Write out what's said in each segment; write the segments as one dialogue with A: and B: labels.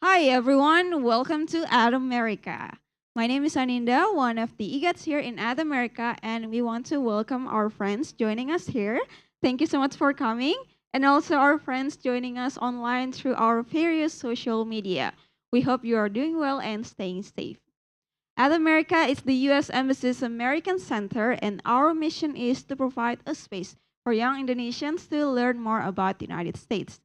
A: Hi everyone, welcome to Ad America. My name is Aninda, one of the EGATs here in Ad America, and we want to welcome our friends joining us here. Thank you so much for coming, and also our friends joining us online through our various social media. We hope you are doing well and staying safe. Ad America is the U.S. Embassy's American Center, and our mission is to provide a space for young Indonesians to learn more about the United States.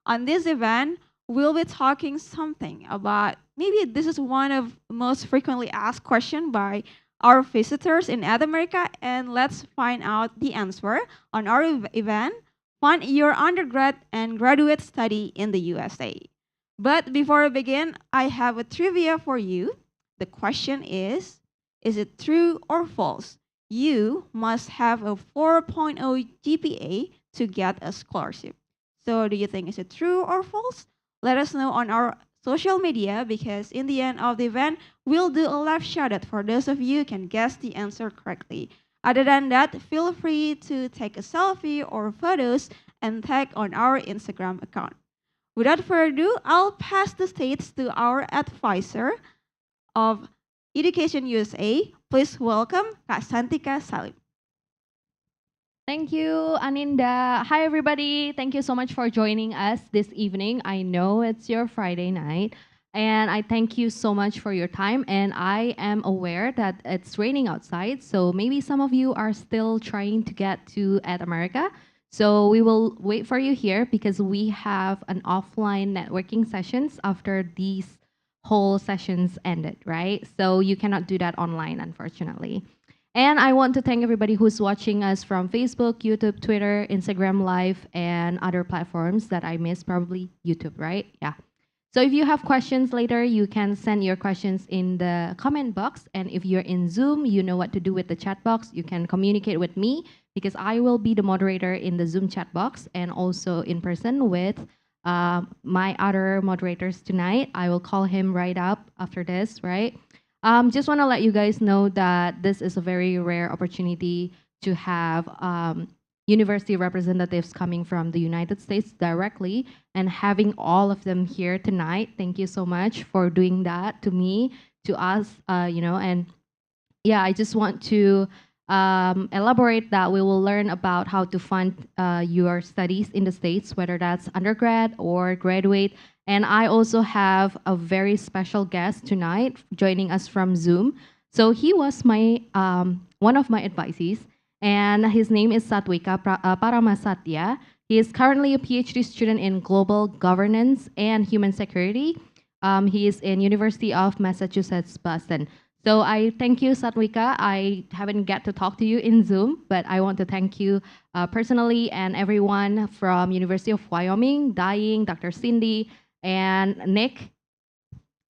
A: On this event, we'll be talking something about maybe this is one of most frequently asked questions by our visitors in Ad America, and let's find out the answer on our event. Fund your undergrad and graduate study in the USA. But before we begin, I have a trivia for you. The question is it true or false? You must have a 4.0 GPA to get a scholarship. So do you think is it true or false? Let us know on our social media because in the end of the event, we'll do a live shout out for those of you who can guess the answer correctly. Other than that, feel free to take a selfie or photos and tag on our Instagram account. Without further ado, I'll pass the stage to our advisor of Education USA. Please welcome Kak Santika Salim.
B: Thank you, Aninda. Hi, everybody. Thank you so much for joining us this evening. I know it's your Friday night, and I thank you so much for your time. And I am aware that it's raining outside, so maybe some of you are still trying to get to At America. So we will wait for you here because we have an offline networking sessions after these whole sessions ended, right? So you cannot do that online, unfortunately. And I want to thank everybody who's watching us from Facebook, YouTube, Twitter, Instagram Live, and other platforms that I missed, probably YouTube, right? Yeah. So if you have questions later, you can send your questions in the comment box. And if you're in Zoom, you know what to do with the chat box. You can communicate with me because I will be the moderator in the Zoom chat box and also in person with my other moderators tonight. I will call him right up after this, right? Just want to let you guys know that this is a very rare opportunity to have university representatives coming from the United States directly and having all of them here tonight. Thank you so much for doing that to me, to us, and yeah, I just want to elaborate that we will learn about how to fund your studies in the States, whether that's undergrad or graduate. And I also have a very special guest tonight joining us from Zoom. So he was my one of my advisees, and his name is Satwika Paramasatya. He is currently a PhD student in global governance and human security. He is in University of Massachusetts, Boston. So I thank you, Satwika. I haven't get to talk to you in Zoom, but I want to thank you personally and everyone from University of Wyoming, Dying, Dr. Cindy, and Nick.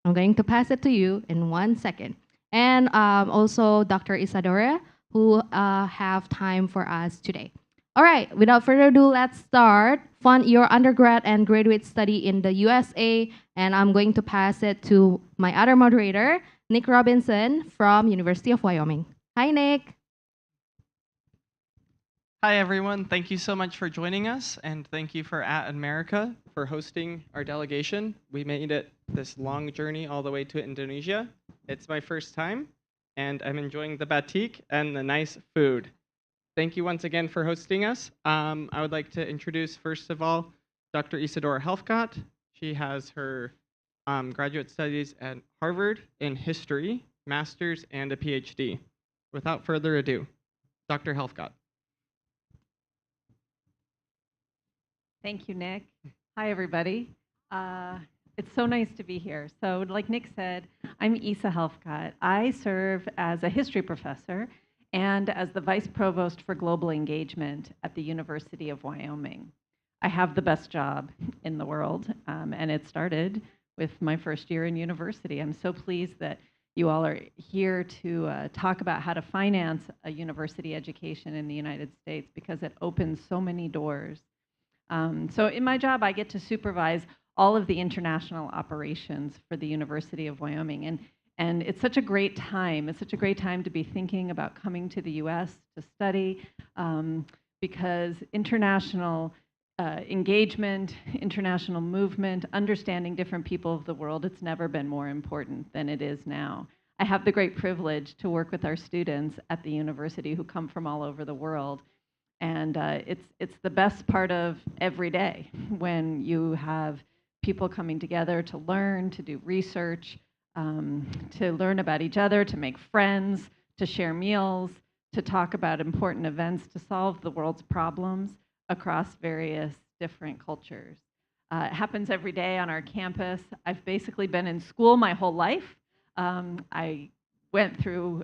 B: I'm going to pass it to you in 1 second. And also Dr. Isadora, who have time for us today. All right, without further ado, let's start. Fund your undergrad and graduate study in the USA, and I'm going to pass it to my other moderator, Nick Robinson from University of Wyoming. Hi, Nick.
C: Hi, everyone. Thank you so much for joining us, and thank you for At America for hosting our delegation. We made it this long journey all the way to Indonesia. It's my first time, and I'm enjoying the batik and the nice food. Thank you once again for hosting us. I would like to introduce, first of all, Dr. Isadora Helfgott. She has her graduate studies at Harvard in history, master's, and a PhD. Without further ado, Dr. Helfgott.
D: Thank you, Nick. Hi, everybody. It's so nice to be here. So like Nick said, I'm Isa Helfgott. I serve as a history professor and as the Vice Provost for Global Engagement at the University of Wyoming. I have the best job in the world, and it started with my first year in university. I'm so pleased that you all are here to talk about how to finance a university education in the United States because it opens so many doors. So in my job, I get to supervise all of the international operations for the University of Wyoming. And it's such a great time. It's such a great time to be thinking about coming to the US to study because international engagement, international movement, understanding different people of the world, it's never been more important than it is now. I have the great privilege to work with our students at the university who come from all over the world. And it's the best part of every day when you have people coming together to learn, to do research, to learn about each other, to make friends, to share meals, to talk about important events, to solve the world's problems across various different cultures. It happens every day on our campus. I've basically been in school my whole life. I went through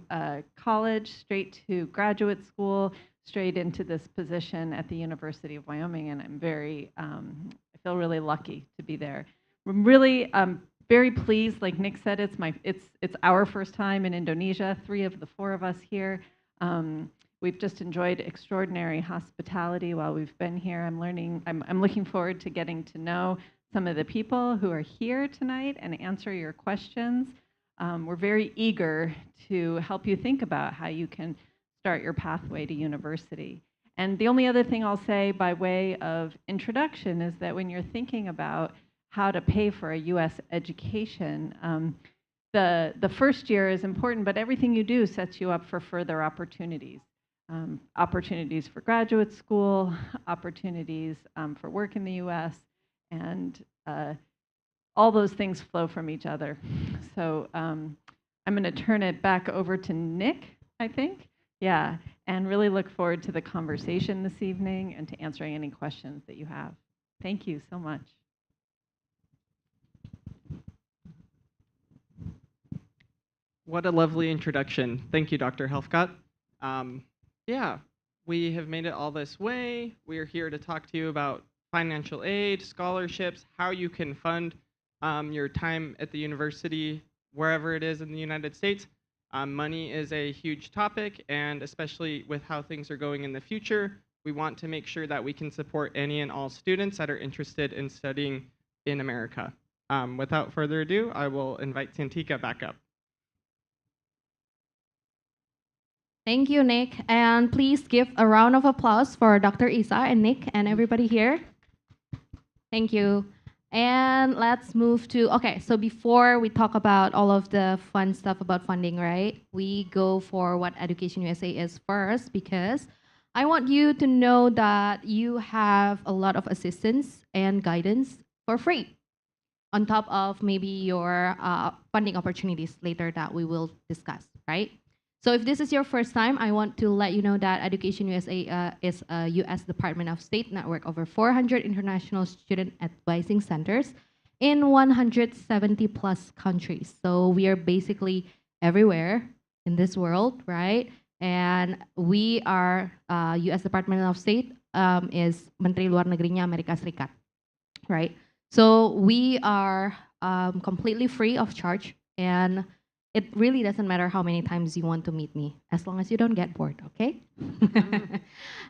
D: college, straight to graduate school, straight into this position at the University of Wyoming, and I'm I feel really lucky to be there. I'm really very pleased. Like Nick said, it's our first time in Indonesia. 3 of the 4 of us here. We've just enjoyed extraordinary hospitality while we've been here. I'm looking forward to getting to know some of the people who are here tonight and answer your questions. We're very eager to help you think about how you can start your pathway to university. And the only other thing I'll say by way of introduction is that when you're thinking about how to pay for a US education, the first year is important, but everything you do sets you up for further opportunities. Opportunities for graduate school, opportunities for work in the US, and all those things flow from each other. So I'm going to turn it back over to Nick, I think. Yeah, and really look forward to the conversation this evening and to answering any questions that you have. Thank you so much.
C: What a lovely introduction. Thank you, Dr. Helfgott. Yeah, we have made it all this way. We are here to talk to you about financial aid, scholarships, how you can fund your time at the university, wherever it is in the United States. Money is a huge topic, and especially with how things are going in the future, we want to make sure that we can support any and all students that are interested in studying in America. Without further ado, I will invite Santika back up.
B: Thank you, Nick. And please give a round of applause for Dr. Isa and Nick and everybody here. Thank you. And let's move to, okay, so before we talk about all of the fun stuff about funding, right? We go for what Education USA is first, because I want you to know that you have a lot of assistance and guidance for free, on top of maybe your funding opportunities later that we will discuss, right? So if this is your first time, I want to let you know that Education USA is a U.S. Department of State network over 400 international student advising centers in 170 plus countries. So we are basically everywhere in this world, right? And we are, U.S. Department of State is Menteri Luar Negerinya Amerika Serikat, right? So we are completely free of charge, and it really doesn't matter how many times you want to meet me, as long as you don't get bored, okay?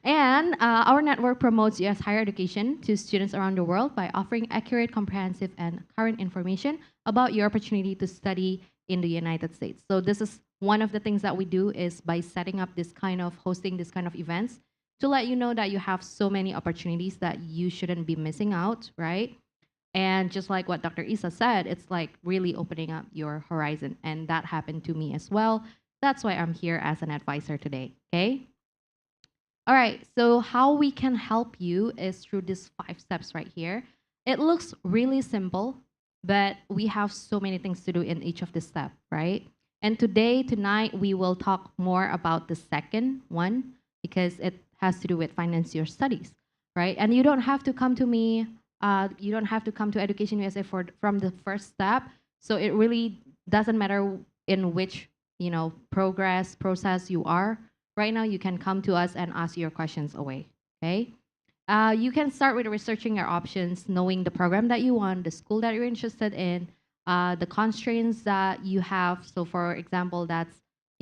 B: And our network promotes U.S. higher education to students around the world by offering accurate, comprehensive, and current information about your opportunity to study in the United States. So this is one of the things that we do, is by setting up this kind of, hosting this kind of events to let you know that you have so many opportunities that you shouldn't be missing out, right? And just like what Dr. Isa said, it's like really opening up your horizon. And that happened to me as well. That's why I'm here as an advisor today, okay? All right, so how we can help you is through these 5 steps right here. It looks really simple, but we have so many things to do in each of the steps, right? And tonight, we will talk more about the second one, because it has to do with finance your studies, right? And you don't have to come to me, you don't have to come to Education USA from the first step. So it really doesn't matter in which, process you are. Right now, you can come to us and ask your questions away, okay? You can start with researching your options, knowing the program that you want, the school that you're interested in, the constraints that you have. So for example, that's,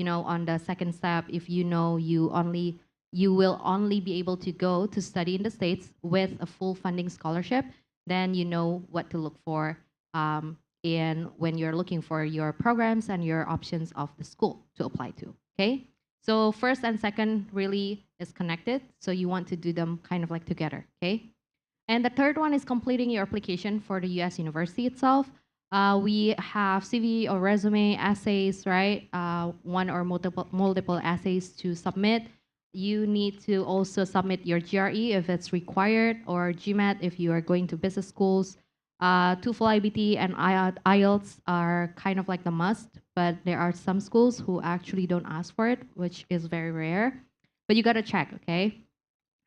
B: on the second step, if you know you will only be able to go to study in the States with a full funding scholarship, then you know what to look for when you're looking for your programs and your options of the school to apply to, okay? So first and second really is connected, so you want to do them kind of like together, okay? And the third one is completing your application for the US university itself. We have CV or resume essays, right? One or multiple essays to submit. You need to also submit your GRE if it's required, or GMAT if you are going to business schools. TOEFL IBT and IELTS are kind of like the must, but there are some schools who actually don't ask for it, which is very rare. But you gotta check, okay?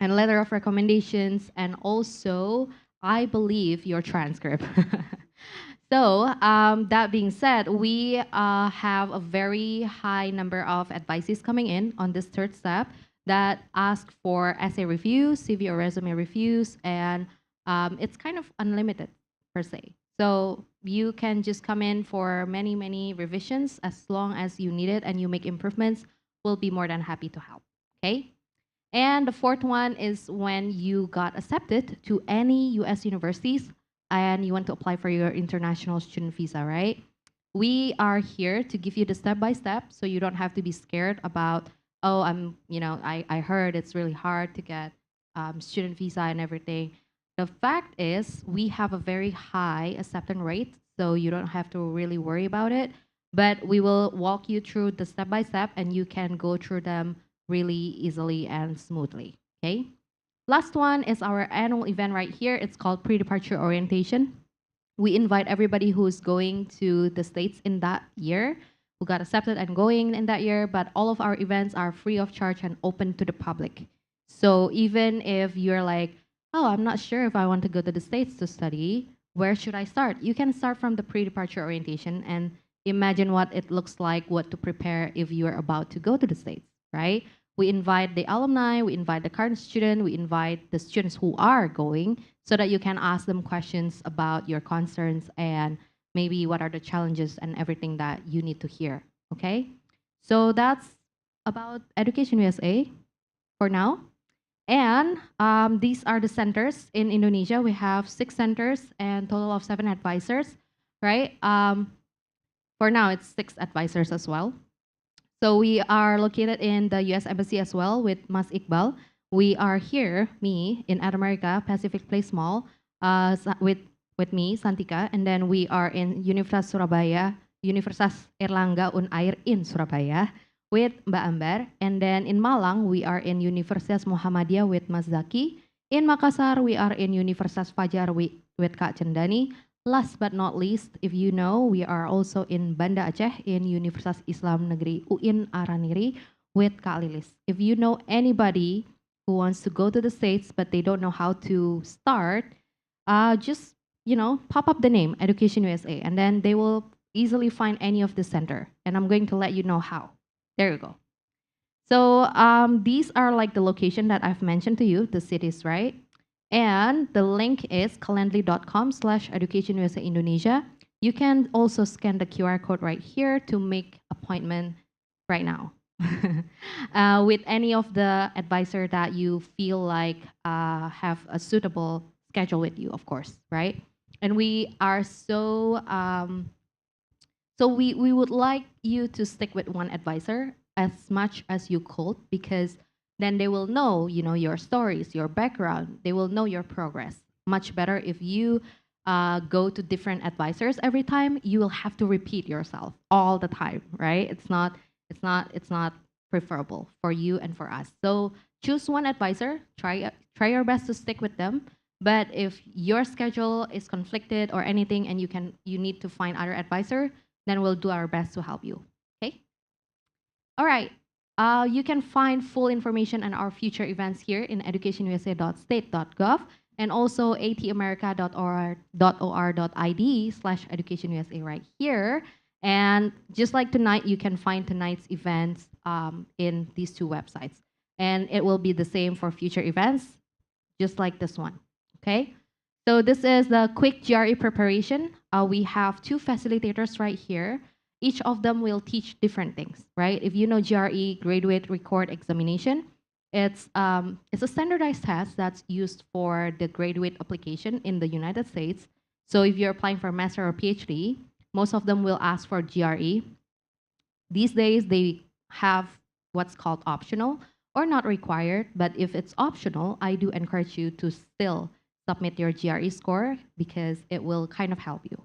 B: And letter of recommendations, and also, I believe, your transcript. So that being said, we have a very high number of advices coming in on this third step that ask for essay reviews, CV or resume reviews, and it's kind of unlimited per se. So you can just come in for many, many revisions as long as you need it and you make improvements. We'll be more than happy to help. Okay? And the fourth one is when you got accepted to any US universities and you want to apply for your international student visa, right? We are here to give you the step by step so you don't have to be scared about, oh, I heard it's really hard to get student visa and everything. The fact is, we have a very high acceptance rate, so you don't have to really worry about it. But we will walk you through the step by step and you can go through them really easily and smoothly, okay? Last one is our annual event right here. It's called Pre-Departure Orientation. We invite everybody who's going to the States in that year, who got accepted and going in that year, but all of our events are free of charge and open to the public. So even if you're like, oh, I'm not sure if I want to go to the States to study, where should I start? You can start from the pre-departure orientation and imagine what it looks like, what to prepare if you're about to go to the States, right? We invite the alumni, we invite the current student, we invite the students who are going so that you can ask them questions about your concerns and maybe what are the challenges and everything that you need to hear, okay? So that's about Education USA for now. And these are the centers in Indonesia. We have 6 centers and total of 7 advisors, right? For now, it's 6 advisors as well. So we are located in the US Embassy as well with Mas Iqbal. We are here, me, in America, Pacific Place Mall, with me, Santika, and then we are in Universitas Surabaya, Universitas Erlangga Unair in Surabaya with Mbak Ambar. And then in Malang, we are in Universitas Muhammadiyah with Mas Zaki. In Makassar, we are in Universitas Fajar with Kak Cendani. Last but not least, if you know, we are also in Banda Aceh in Universitas Islam Negeri UIN Araniri with Kak Lilis. If you know anybody who wants to go to the States but they don't know how to start, just pop up the name Education USA and then they will easily find any of the center. And I'm going to let you know how. There you go. So these are like the location that I've mentioned to you, the cities, right? And the link is calendly.com/educationusa Indonesia. You can also scan the QR code right here to make appointment right now with any of the advisor that you feel like have a suitable schedule with you, of course, right? And we are so we would like you to stick with one advisor as much as you could because then they will know, your stories, your background. They will know your progress. Much better if you go to different advisors every time. You will have to repeat yourself all the time, right? It's not preferable for you and for us. So choose one advisor. Try your best to stick with them. But if your schedule is conflicted or anything, and you need to find other advisor, then we'll do our best to help you. Okay. All right. You can find full information on our future events here in educationusa.state.gov and also atamerica.or.id/educationusa right here. And just like tonight, you can find tonight's events in these 2 websites. And it will be the same for future events, just like this one, okay? So this is the quick GRE preparation. We have 2 facilitators right here. Each of them will teach different things, right? If you know GRE, Graduate Record Examination, it's a standardized test that's used for the graduate application in the United States. So if you're applying for a master or PhD, most of them will ask for GRE. These days, they have what's called optional or not required, but if it's optional, I do encourage you to still submit your GRE score because it will kind of help you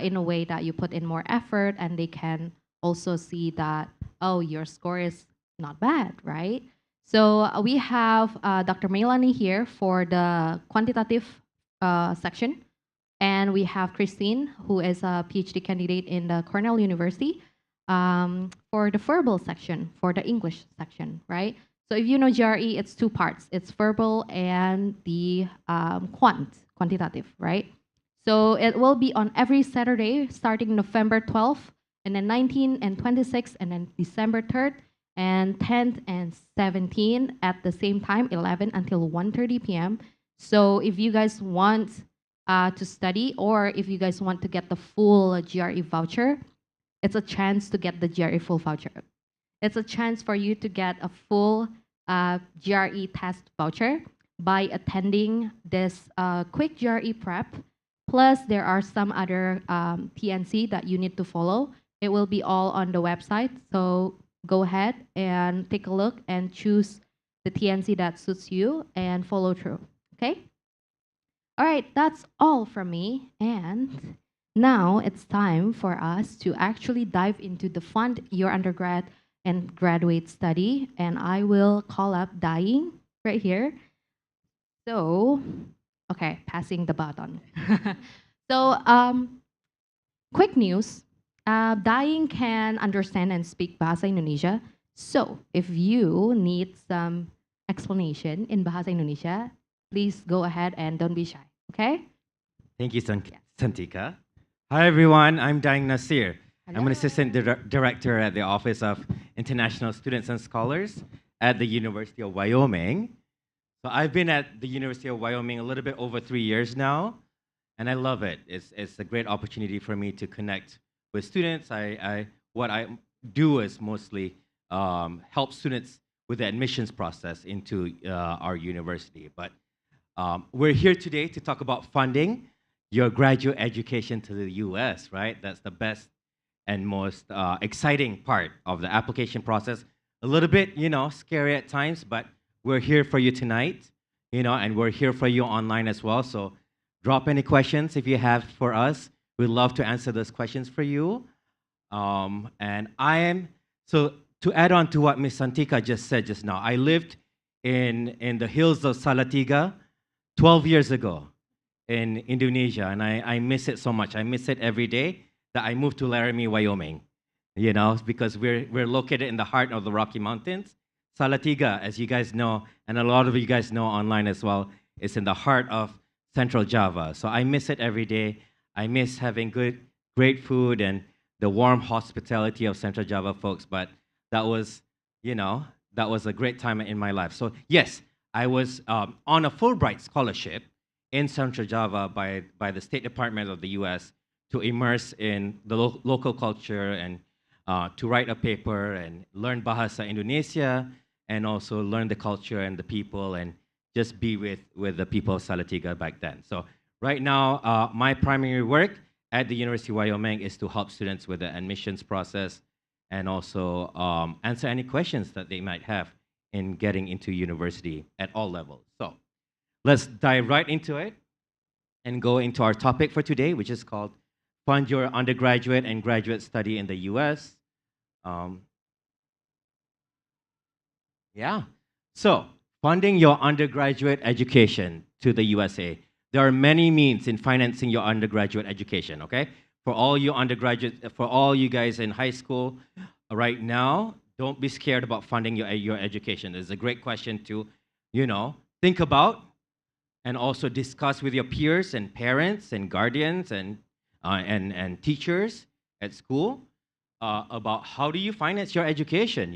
B: in a way that you put in more effort and they can also see that, oh, your score is not bad, right? So we have Dr. Melanie here for the quantitative section. And we have Christine, who is a PhD candidate in the Cornell University, for the verbal section, for the English section, right? So if you know GRE, it's two parts. It's verbal and the quantitative, right? So it will be on every Saturday, starting November 12th, and then 19th and 26th, and then December 3rd, and 10th and 17th at the same time, 11 until 1:30 p.m. So if you guys want to study, or if you guys want to get the full GRE voucher, it's a chance to get the GRE full voucher. It's a chance for you to get a full GRE test voucher by attending this quick GRE prep. Plus, there are some other TNC that you need to follow. It will be all on the website. So go ahead and take a look and choose the TNC that suits you and follow through, okay? All right, that's all from me. And now it's time for us to actually dive into the Fund Your Undergrad and Graduate Study. And I will call up Dying right here. So, okay, passing the baton. So, quick news. Dying can understand and speak Bahasa Indonesia. So, if you need some explanation in Bahasa Indonesia, please go ahead and don't be shy, okay?
E: Thank you, Santika. Hi, everyone. I'm Daing Nasir. I'm an
B: Hello.
E: assistant director at the Office of International Students and Scholars at the University of Wyoming. So I've been at the University of Wyoming a little bit over 3 years now, and I love it. It's a great opportunity for me to connect with students. What I do is mostly help students with the admissions process into our university. But we're here today to talk about funding your graduate education to the US, right? That's the best and most exciting part of the application process. A little bit, scary at times, but we're here for you tonight, and we're here for you online as well. So drop any questions if you have for us. We'd love to answer those questions for you. So to add on to what Ms. Santika just said just now, I lived in the hills of Salatiga 12 years ago in Indonesia, and I miss it so much. I miss it every day that I moved to Laramie, Wyoming, because we're located in the heart of the Rocky Mountains. Salatiga, as you guys know, and a lot of you guys know online as well, is in the heart of Central Java. So I miss it every day. I miss having great food and the warm hospitality of Central Java folks, but that was a great time in my life. So yes, I was on a Fulbright scholarship in Central Java by the State Department of the US to immerse in the local culture and to write a paper and learn Bahasa Indonesia and also learn the culture and the people and just be with the people of Salatiga back then. So right now, my primary work at the University of Wyoming is to help students with the admissions process and also answer any questions that they might have in getting into university at all levels. So let's dive right into it and go into our topic for today, which is called Fund Your Undergraduate and Graduate Study in the US. So funding your undergraduate education to the USA. There are many means in financing your undergraduate education, okay? For all you undergraduate, for all you guys in high school right now, don't be scared about funding your education. It's a great question to, think about and also discuss with your peers and parents and guardians and teachers at school about how do you finance your education,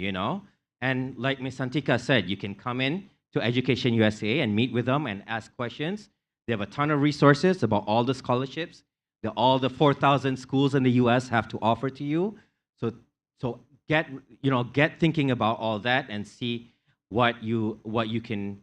E: And like Ms. Santika said, you can come in to Education USA and meet with them and ask questions. They have a ton of resources about all the scholarships that all the 4,000 schools in the US have to offer to you. So get thinking about all that and see what you can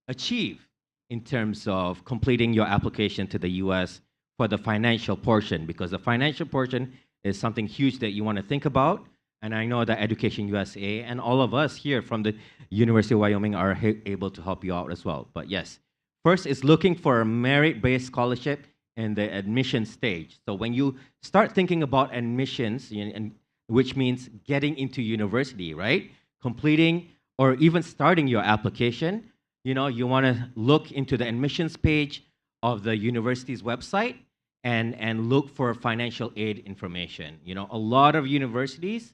E: achieve in terms of completing your application to the US for the financial portion, because the financial portion is something huge that you want to think about. And I know that Education USA and all of us here from the University of Wyoming are able to help you out as well. But yes, First is looking for a merit-based scholarship in the admission stage. So when you start thinking about admissions, and which means getting into university, right? Completing or even starting your application, you want to look into the admissions page of the university's website and look for financial aid information. A lot of universities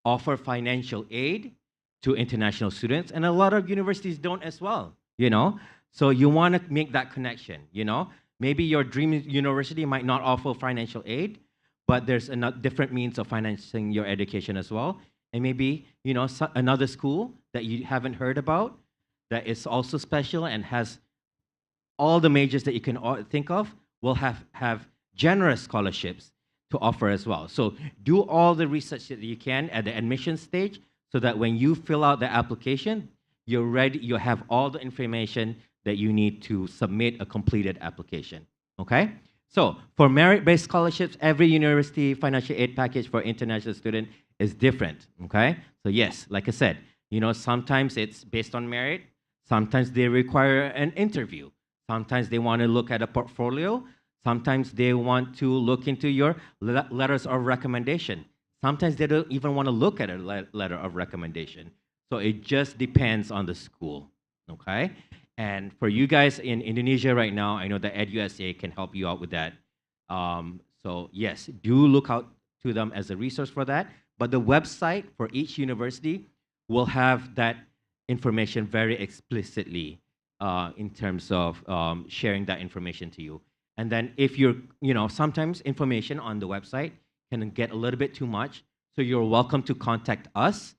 E: offer financial aid to international students, and a lot of universities don't as well. So you want to make that connection. Maybe your dream university might not offer financial aid, but there's different means of financing your education as well. And maybe, another school that you haven't heard about that is also special and has all the majors that you can think of will have generous scholarships to offer as well. So do all the research that you can at the admission stage so that when you fill out the application, you're ready, you have all the information that you need to submit a completed application, okay? So for merit-based scholarships, every university financial aid package for international student is different, okay? So yes, like I said, sometimes it's based on merit, sometimes they require an interview, sometimes they want to look at a portfolio, sometimes they want to look into your letters of recommendation. Sometimes they don't even want to look at a letter of recommendation. So it just depends on the school, okay? And for you guys in Indonesia right now, I know that EducationUSA can help you out with that. So yes, do look out to them as a resource for that. But the website for each university will have that information very explicitly in terms of sharing that information to you. And then if sometimes information on the website can get a little bit too much, so you're welcome to contact us,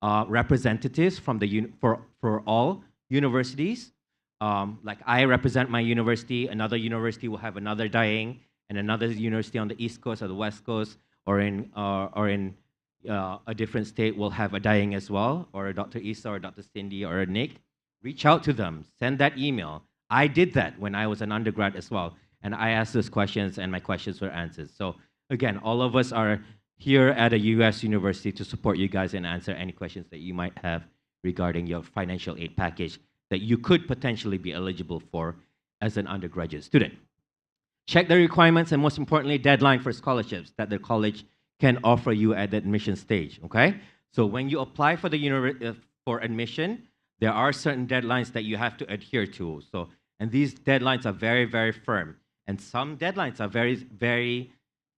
E: representatives from for all universities. Like I represent my university, another university will have another DAEng, and another university on the East Coast or the West Coast or in a different state will have a DAEng as well, or Dr. Isa or Dr. Cindy or Nick. Reach out to them, send that email. I did that when I was an undergrad as well, and I asked those questions and my questions were answered. So again, all of us are here at a US university to support you guys and answer any questions that you might have regarding your financial aid package that you could potentially be eligible for as an undergraduate student. Check the requirements and most importantly, deadline for scholarships that the college can offer you at the admission stage, okay? So when you apply for for admission, there are certain deadlines that you have to adhere to. And these deadlines are very, very firm. And some deadlines are very, very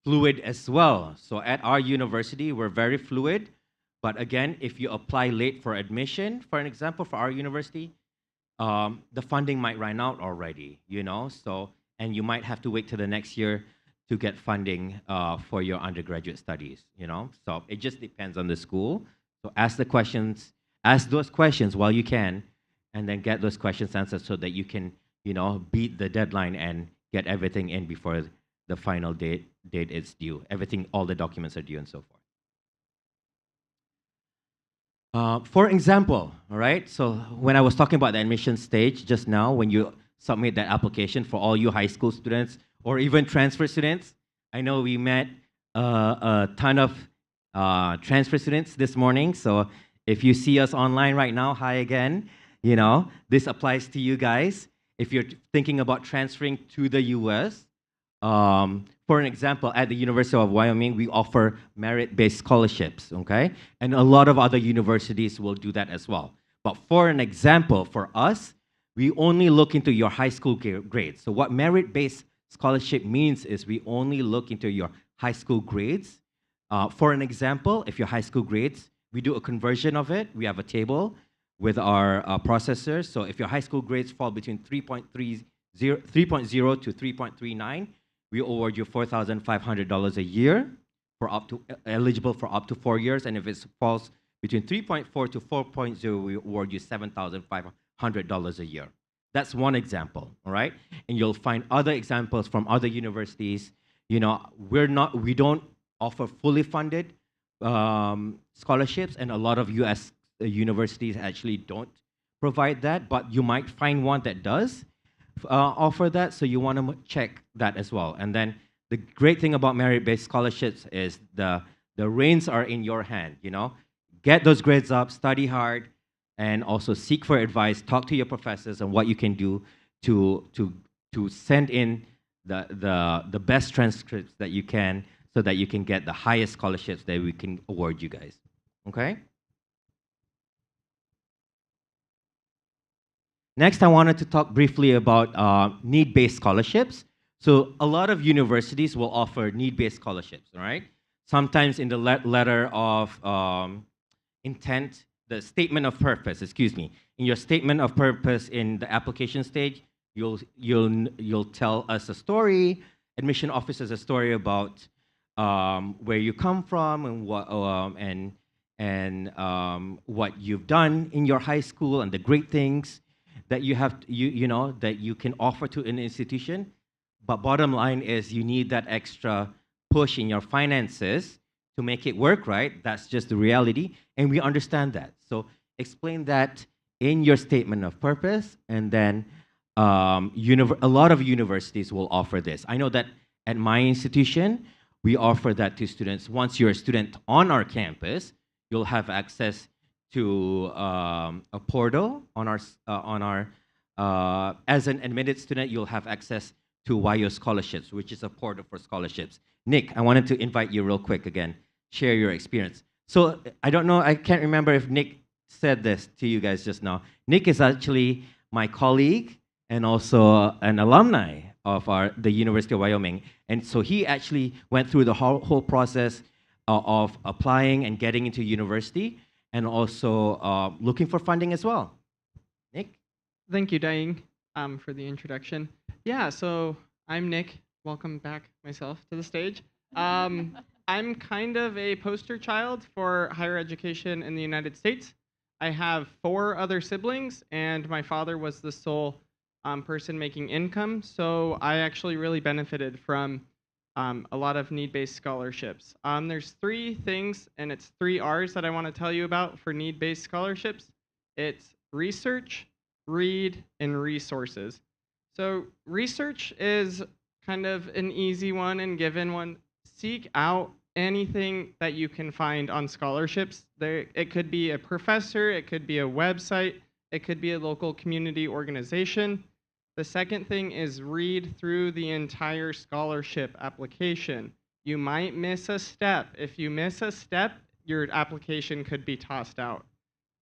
E: fluid as well. So at our university, we're very fluid. But again, if you apply late for admission, for an example, for our university, the funding might run out already, and you might have to wait till the next year to get funding for your undergraduate studies, So it just depends on the school. So ask those questions while you can, and then get those questions answered so that you can, beat the deadline and get everything in before the final date is due. All the documents are due and so forth. For example, all right, so when I was talking about the admission stage just now, when you submit that application for all you high school students or even transfer students, I know we met a ton of transfer students this morning, so if you see us online right now, hi again, this applies to you guys. If you're thinking about transferring to the US, for an example, at the University of Wyoming, we offer merit-based scholarships, okay? And a lot of other universities will do that as well. But for an example, for us, we only look into your high school grades. So what merit-based scholarship means is we only look into your high school grades. For an example, if your high school grades, we do a conversion of it. We have a table with our processors. So if your high school grades fall between 3.0 to 3.39, we award you $4,500 a year eligible for up to 4 years. And if it falls between 3.4 to 4.0, we award you $7,500 a year. That's one example, all right? And you'll find other examples from other universities. We don't offer fully funded scholarships, and a lot of US universities actually don't provide that, but you might find one that does offer that, so you want to check that as well. And then the great thing about merit-based scholarships is the reins are in your hand, Get those grades up, study hard, and also seek for advice, talk to your professors on what you can do to send in the best transcripts that you can so that you can get the highest scholarships that we can award you guys. Okay? Next, I wanted to talk briefly about need-based scholarships. So a lot of universities will offer need-based scholarships, all right? Sometimes in the letter of intent, the statement of purpose, excuse me. In your statement of purpose in the application stage, you'll tell us a story, admission officers a story about where you come from and what you've done in your high school and the great things that you have that you can offer to an institution. But bottom line is you need that extra push in your finances to make it work, right? That's just the reality, and we understand that. So explain that in your statement of purpose, and then a lot of universities will offer this. I know that at my institution, we offer that to students. Once you're a student on our campus, you'll have access to a portal on our as an admitted student, you'll have access to YO scholarships, which is a portal for scholarships. Nick, I wanted to invite you real quick again, share your experience. So I don't know, I can't remember if Nick said this to you guys just now. Nick is actually my colleague and also an alumni of the University of Wyoming. And so he actually went through the whole process of applying and getting into university, and also looking for funding as well. Nick?
C: Thank you, Daing, for the introduction. Yeah, so I'm Nick. Welcome back myself to the stage. I'm kind of a poster child for higher education in the United States. I have 4 other siblings, and my father was the sole person making income, so I actually really benefited from a lot of need-based scholarships. There's 3 things, and it's 3 R's that I want to tell you about for need-based scholarships. It's research, read, and resources. So research is kind of an easy one and given one. Seek out anything that you can find on scholarships. It could be a professor, it could be a website, it could be a local community organization. The second thing is read through the entire scholarship application. You might miss a step. If you miss a step, your application could be tossed out.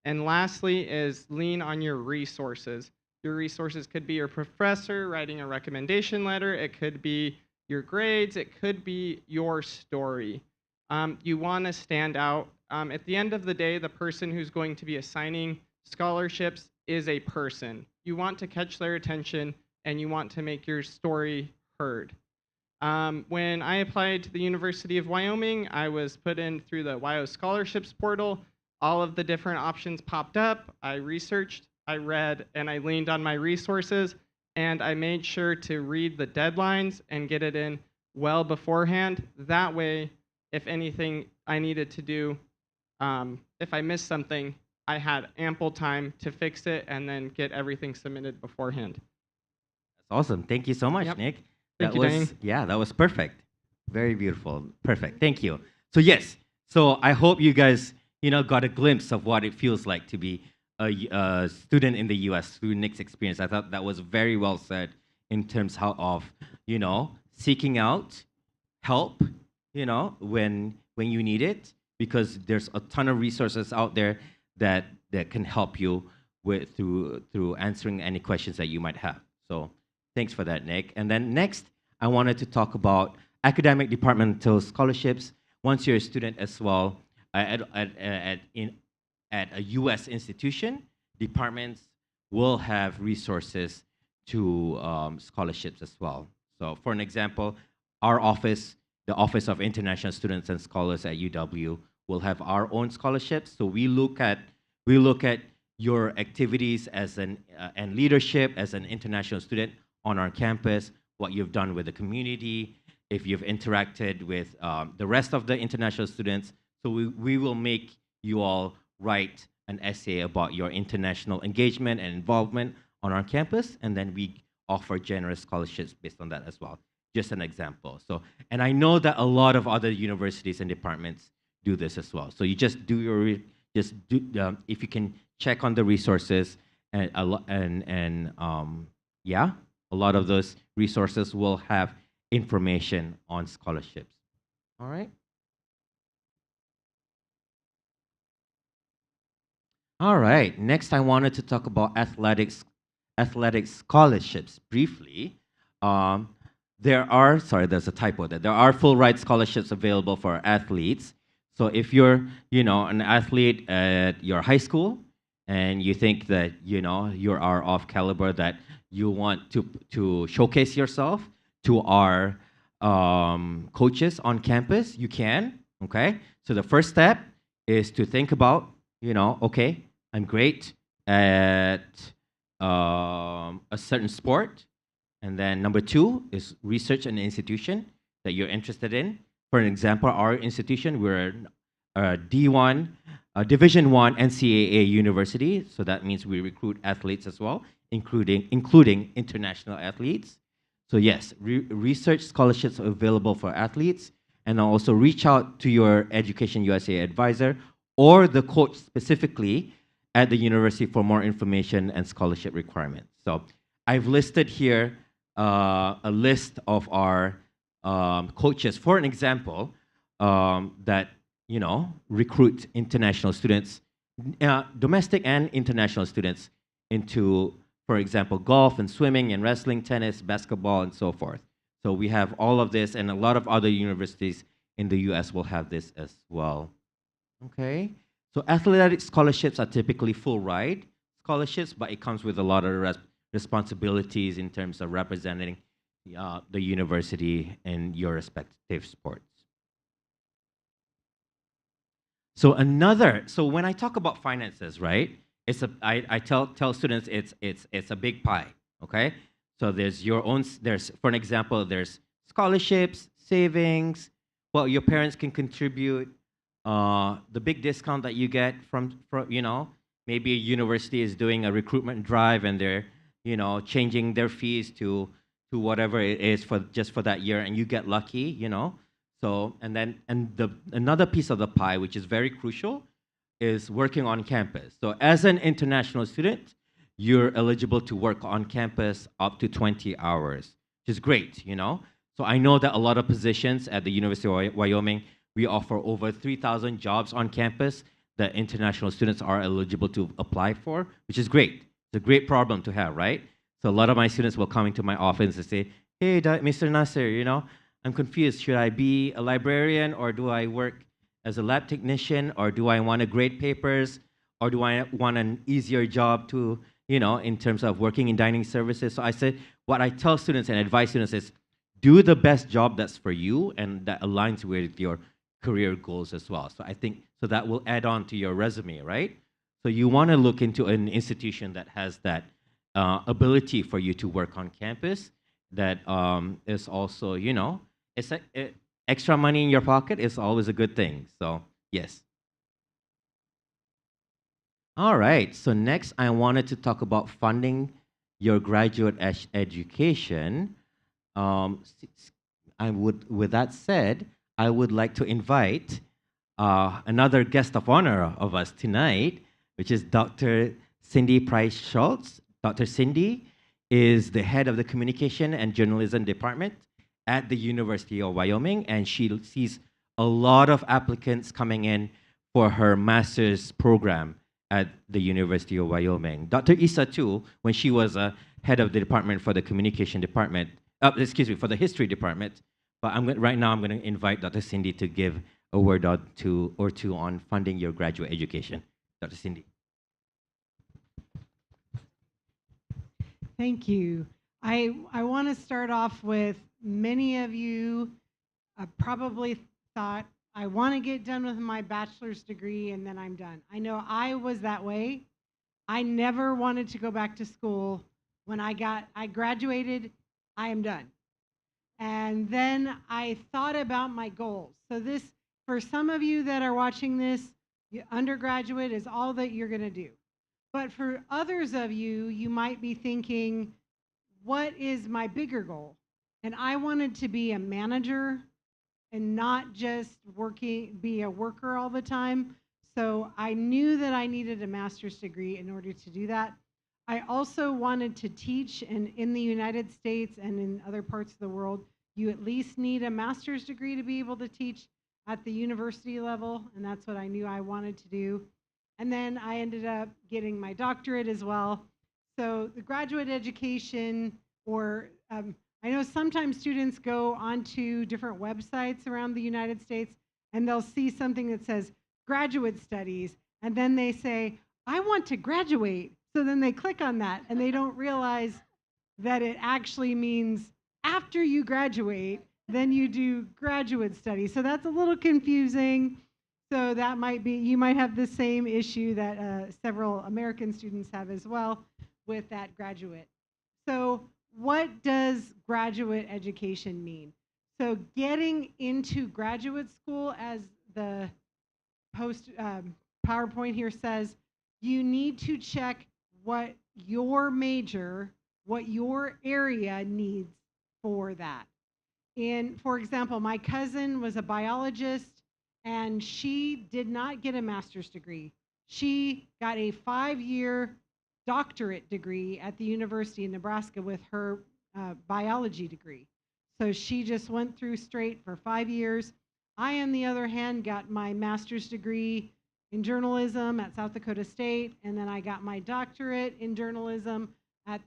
C: And lastly is lean on your resources. Your resources could be your professor writing a recommendation letter. It could be your grades. It could be your story. You want to stand out. At the end of the day, the person who's going to be assigning scholarships is a person. You want to catch their attention, and you want to make your story heard. When I applied to the University of Wyoming, I was put in through the WYO scholarships portal. All of the different options popped up. I researched, I read, and I leaned on my resources, and I made sure to read the deadlines and get it in well beforehand. That way, if anything I needed to do, if I missed something, I had ample time to fix it and then get everything submitted beforehand.
E: That's awesome. Thank you so much,
C: Yep.
E: Nick.
C: Thank you, Dang.
E: Yeah, that was perfect. Very beautiful. Perfect. Thank you. So yes, so I hope you guys, got a glimpse of what it feels like to be a student in the U.S. through Nick's experience. I thought that was very well said in terms of seeking out help, when you need it, because there's a ton of resources out there that can help you through answering any questions that you might have. So thanks for that, Nick. And then next, I wanted to talk about academic departmental scholarships. Once you're a student as well, at a U.S. institution, departments will have resources to scholarships as well. So for an example, our office, the Office of International Students and Scholars at UW, will have our own scholarships. So we look at your activities as and leadership as an international student on our campus, what you've done with the community, if you've interacted with the rest of the international students. So we will make you all write an essay about your international engagement and involvement on our campus, and then we offer generous scholarships based on that as well. Just an example. So, and I know that a lot of other universities and departments do this as well. So you just do your, if you can check on the resources and yeah, a lot of those resources will have information on scholarships. All right. All right. Next, I wanted to talk about athletic scholarships briefly. Um, sorry, there's a typo there. There are full ride scholarships available for athletes. So if you're, an athlete at your high school and you think that, you are of caliber that you want to showcase yourself to our coaches on campus, you can. Okay. So the first step is to think about, okay, I'm great at a certain sport. And then number two is research an institution that you're interested in. For an example, our institution, we're a D1, a Division One NCAA university. So that means we recruit athletes as well, including international athletes. So yes, research scholarships are available for athletes, and also reach out to your Education USA advisor or the coach specifically at the university for more information and scholarship requirements. So I've listed here a list of our coaches, for an example, that recruit international students, domestic and international students into, for example, golf and swimming and wrestling, tennis, basketball, and so forth. So we have all of this, and a lot of other universities in the U.S. will have this as well. Okay. So athletic scholarships are typically full ride scholarships, but it comes with a lot of responsibilities in terms of representing the university in your respective sports. So when I talk about finances, right? I tell students it's a big pie. Okay. So there's for an example, there's scholarships, savings, what your parents can contribute, the big discount that you get from maybe a university is doing a recruitment drive and they're changing their fees to whatever it is for just for that year, and you get lucky. So another piece of the pie, which is very crucial, is working on campus. So as an international student, you're eligible to work on campus up to 20 hours, which is great. So I know that a lot of positions at the University of Wyoming, we offer over 3,000 jobs on campus that international students are eligible to apply for, which is great. It's a great problem to have, right? So a lot of my students will come into my office and say, hey, Mr. Nasser, I'm confused. Should I be a librarian, or do I work as a lab technician, or do I want to grade papers, or do I want an easier job to, in terms of working in dining services? So I said, what I tell students and advise students is, do the best job that's for you and that aligns with your career goals as well. So I think that will add on to your resume, right? So you want to look into an institution that has that ability for you to work on campus. That is also, extra money in your pocket is always a good thing. So yes. All right. So next, I wanted to talk about funding your graduate education. With that said, I would like to invite another guest of honor of us tonight, which is Dr. Cindy Price Schultz. Dr. Cindy is the head of the Communication and Journalism Department at the University of Wyoming, and she sees a lot of applicants coming in for her master's program at the University of Wyoming. Dr. Isa, too, when she was head of the department for the Communication Department, for the History Department. But right now, I'm going to invite Dr. Cindy to give a word or two on funding your graduate education. Dr. Cindy.
F: Thank you. I want to start off with, many of you probably thought, I want to get done with my bachelor's degree and then I'm done. I know I was that way. I never wanted to go back to school. When I graduated, I am done. And then I thought about my goals. So for some of you that are watching this, undergraduate is all that you're going to do. But for others of you, you might be thinking, what is my bigger goal? And I wanted to be a manager and not just be a worker all the time. So I knew that I needed a master's degree in order to do that. I also wanted to teach, and in the United States and in other parts of the world, you at least need a master's degree to be able to teach at the university level, and that's what I knew I wanted to do. And then I ended up getting my doctorate as well. So the graduate education, or I know sometimes students go onto different websites around the United States and they'll see something that says graduate studies, and then they say, I want to graduate. So then they click on that and they don't realize that it actually means after you graduate, then you do graduate studies. So that's a little confusing. So that might be, you might have the same issue that several American students have as well with that graduate. So what does graduate education mean? So getting into graduate school, as the post PowerPoint here says, you need to check what your major, what your area needs for that. And for example, my cousin was a biologist and she did not get a master's degree. She got a 5-year doctorate degree at the University of Nebraska with her biology degree. So she just went through straight for 5 years. I, on the other hand, got my master's degree in journalism at South Dakota State, and then I got my doctorate in journalism at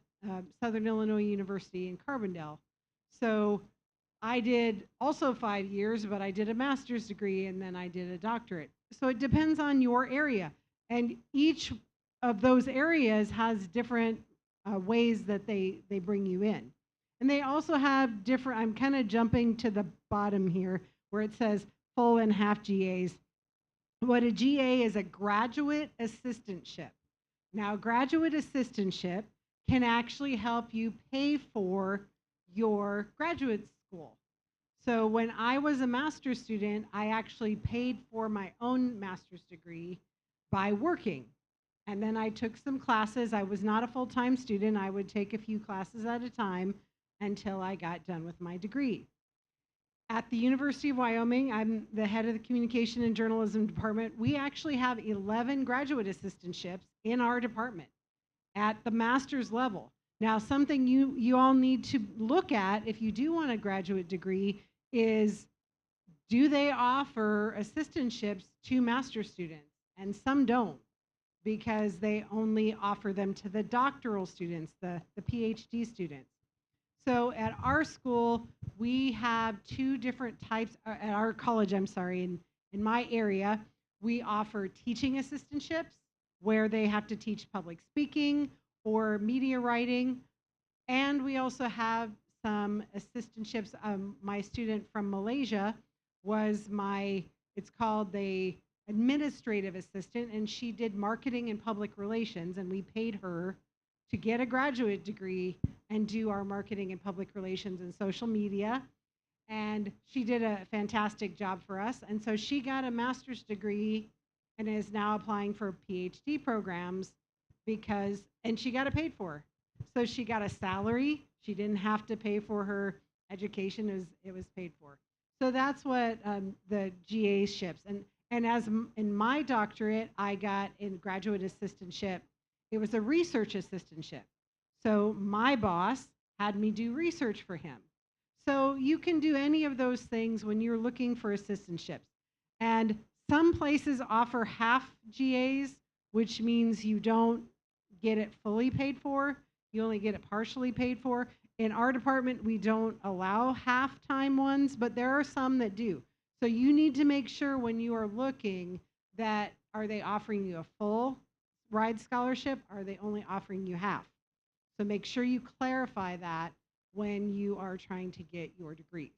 F: Southern Illinois University in Carbondale. So I did also 5 years, but I did a master's degree and then I did a doctorate. So it depends on your area. And each of those areas has different ways that they bring you in. And they also have different, I'm kind of jumping to the bottom here where it says full and half GAs. What a GA is, a graduate assistantship. Now, graduate assistantship can actually help you pay for your graduate school. So when I was a master's student, I actually paid for my own master's degree by working. And then I took some classes. I was not a full-time student. I would take a few classes at a time until I got done with my degree. At the University of Wyoming, I'm the head of the Communication and Journalism department. We actually have 11 graduate assistantships in our department at the master's level. Now, something you all need to look at if you do want a graduate degree is, do they offer assistantships to master's students? And some don't, because they only offer them to the doctoral students, the PhD students. So at our school, we have 2 different types, at our college, I'm sorry, in my area, we offer teaching assistantships where they have to teach public speaking or media writing. And we also have some assistantships. My student from Malaysia was it's called the administrative assistant, and she did marketing and public relations, and we paid her to get a graduate degree and do our marketing and public relations and social media. And she did a fantastic job for us. And so she got a master's degree and is now applying for PhD programs and she got it paid for. So she got a salary. She didn't have to pay for her education, it was paid for. So that's what the GA ships. And as in my doctorate, I got in graduate assistantship. It was a research assistantship. So my boss had me do research for him. So you can do any of those things when you're looking for assistantships. And some places offer half GAs, which means you don't get it fully paid for. You only get it partially paid for. In our department, we don't allow half-time ones, but there are some that do. So you need to make sure when you are looking that, are they offering you a full ride scholarship? Or are they only offering you half? So make sure you clarify that when you are trying to get your degrees.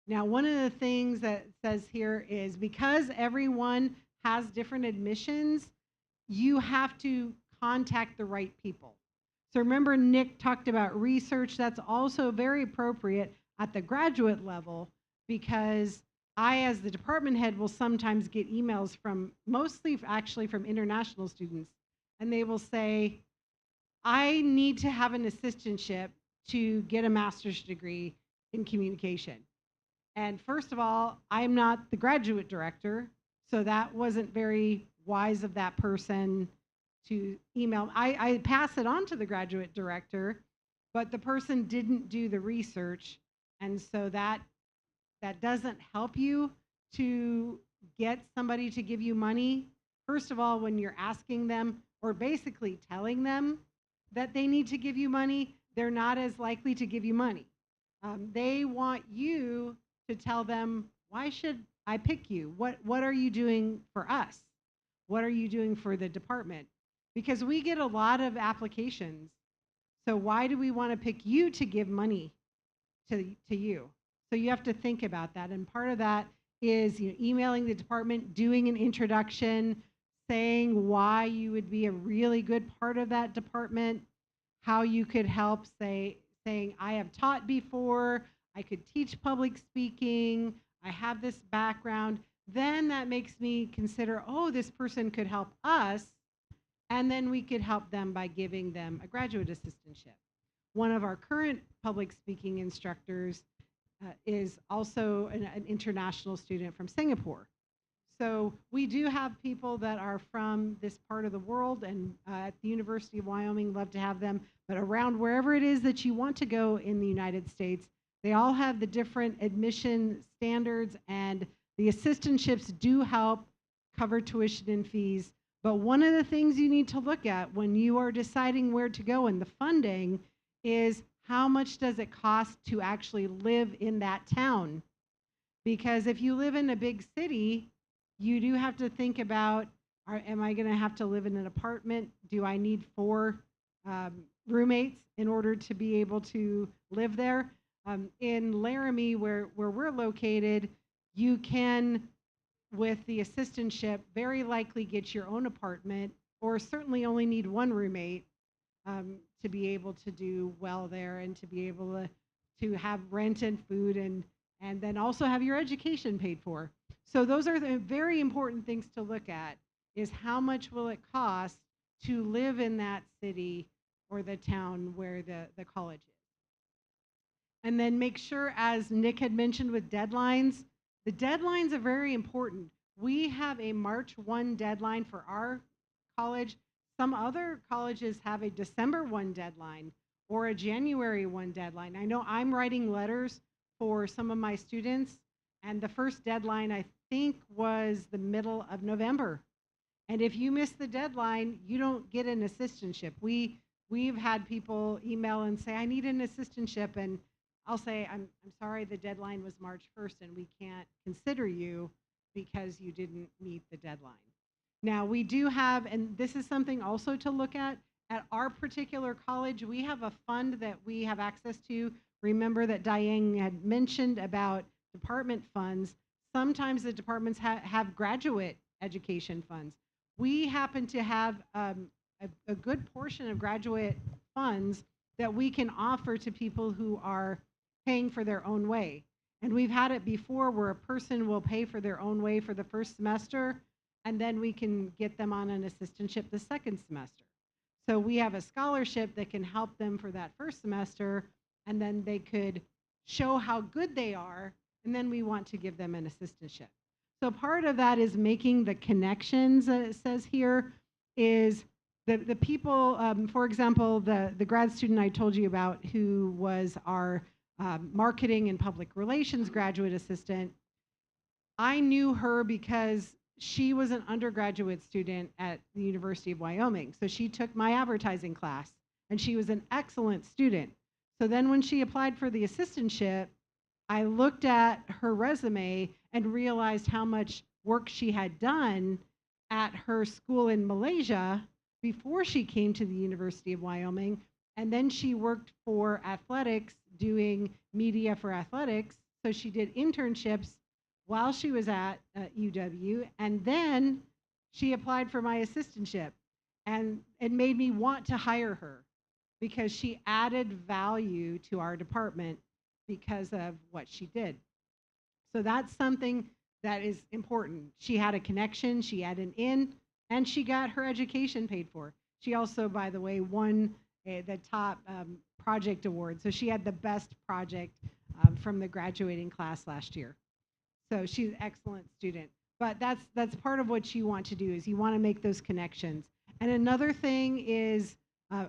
F: Now, one of the things that it says here is, because everyone has different admissions, you have to contact the right people. So remember, Nick talked about research. That's also very appropriate at the graduate level, because I, as the department head, will sometimes get emails from, mostly actually from international students, and they will say, I need to have an assistantship to get a master's degree in communication. And first of all, I'm not the graduate director, so that wasn't very wise of that person to email. I pass it on to the graduate director, but the person didn't do the research, and so that doesn't help you to get somebody to give you money. First of all, when you're asking them or basically telling them that they need to give you money, they're not as likely to give you money. They want you to tell them, why should I pick you? What are you doing for us? What are you doing for the department? Because we get a lot of applications. So why do we want to pick you to give money to you? So you have to think about that. And part of that is emailing the department, doing an introduction, saying why you would be a really good part of that department, how you could help, saying, I have taught before, I could teach public speaking, I have this background. Then that makes me consider, oh, this person could help us, and then we could help them by giving them a graduate assistantship. One of our current public speaking instructors is also an international student from Singapore. So we do have people that are from this part of the world, and at the University of Wyoming, love to have them. But around wherever it is that you want to go in the United States, they all have the different admission standards, and the assistantships do help cover tuition and fees. But one of the things you need to look at when you are deciding where to go and the funding is, how much does it cost to actually live in that town? Because if you live in a big city, you do have to think about, am I going to have to live in an apartment? Do I need 4 roommates in order to be able to live there? In Laramie, where we're located, you can, with the assistantship, very likely get your own apartment, or certainly only need 1 roommate to be able to do well there, and to be able to have rent and food, and then also have your education paid for. So those are the very important things to look at, is how much will it cost to live in that city or the town where the college is. And then make sure, as Nick had mentioned with deadlines, the deadlines are very important. We have a March 1 deadline for our college. Some other colleges have a December 1 deadline or a January 1 deadline. I know I'm writing letters for some of my students, and the first deadline, I think, was the middle of November. And if you miss the deadline, you don't get an assistantship. We've had people email and say, I need an assistantship, and I'll say, I'm sorry, the deadline was March 1st, and we can't consider you because you didn't meet the deadline. Now, we do have, and this is something also to look at our particular college, we have a fund that we have access to. Remember that Diane had mentioned about department funds. Sometimes the departments have graduate education funds. We happen to have a good portion of graduate funds that we can offer to people who are paying for their own way. And we've had it before where a person will pay for their own way for the first semester, and then we can get them on an assistantship the second semester. So we have a scholarship that can help them for that first semester, and then they could show how good they are, and then we want to give them an assistantship. So part of that is making the connections, it says here, is the people, for example, the grad student I told you about who was our marketing and public relations graduate assistant. I knew her because she was an undergraduate student at the University of Wyoming. So she took my advertising class, and she was an excellent student. So then when she applied for the assistantship, I looked at her resume and realized how much work she had done at her school in Malaysia before she came to the University of Wyoming. And then she worked for athletics, doing media for athletics. So she did internships while she was at UW. And then she applied for my assistantship. And it made me want to hire her because she added value to our department because of what she did. So that's something that is important. She had a connection, she had an in, and she got her education paid for. She also, by the way, won the top project award. So she had the best project from the graduating class last year. So she's an excellent student. But that's part of what you want to do, is you want to make those connections. And another thing is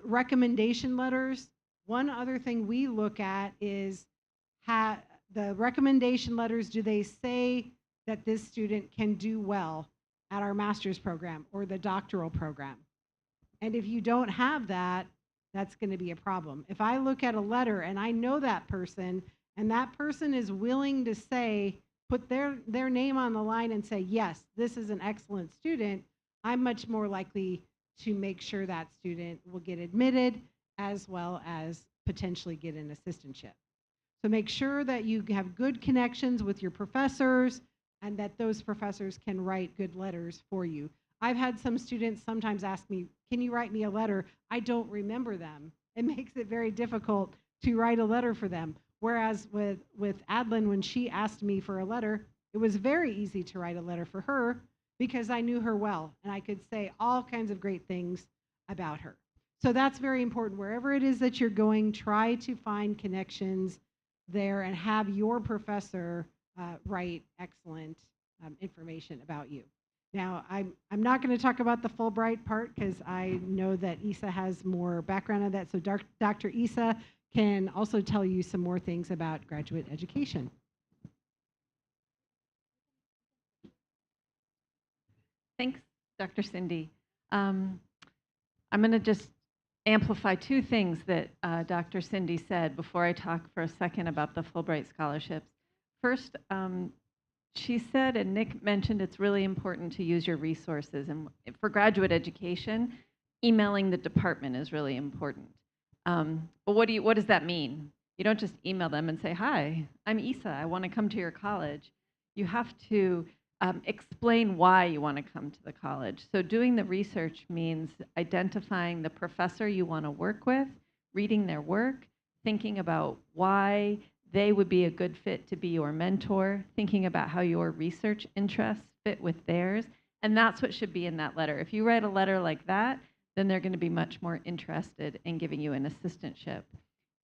F: recommendation letters. One other thing we look at is the recommendation letters, do they say that this student can do well at our master's program or the doctoral program? And if you don't have that, that's going to be a problem. If I look at a letter and I know that person, and that person is willing to say, put their name on the line and say, yes, this is an excellent student, I'm much more likely to make sure that student will get admitted as well as potentially get an assistantship. So make sure that you have good connections with your professors and that those professors can write good letters for you. I've had some students sometimes ask me, can you write me a letter? I don't remember them. It makes it very difficult to write a letter for them. Whereas with Adlin, when she asked me for a letter, it was very easy to write a letter for her because I knew her well and I could say all kinds of great things about her. So that's very important. Wherever it is that you're going, try to find connections there and have your professor write excellent information about you. Now, I'm not going to talk about the Fulbright part because I know that ESA has more background on that. So Dr. ESA can also tell you some more things about graduate education.
D: Thanks, Dr. Cindy. I'm going to just amplify two things that Dr. Cindy said before I talk for a second about the Fulbright scholarships. First, she said, and Nick mentioned, it's really important to use your resources. And for graduate education, emailing the department is really important. But what does that mean? You don't just email them and say, hi, I'm ESA, I want to come to your college. You have to explain why you want to come to the college. So doing the research means identifying the professor you want to work with, reading their work, thinking about why they would be a good fit to be your mentor, thinking about how your research interests fit with theirs. And that's what should be in that letter. If you write a letter like that, then they're going to be much more interested in giving you an assistantship.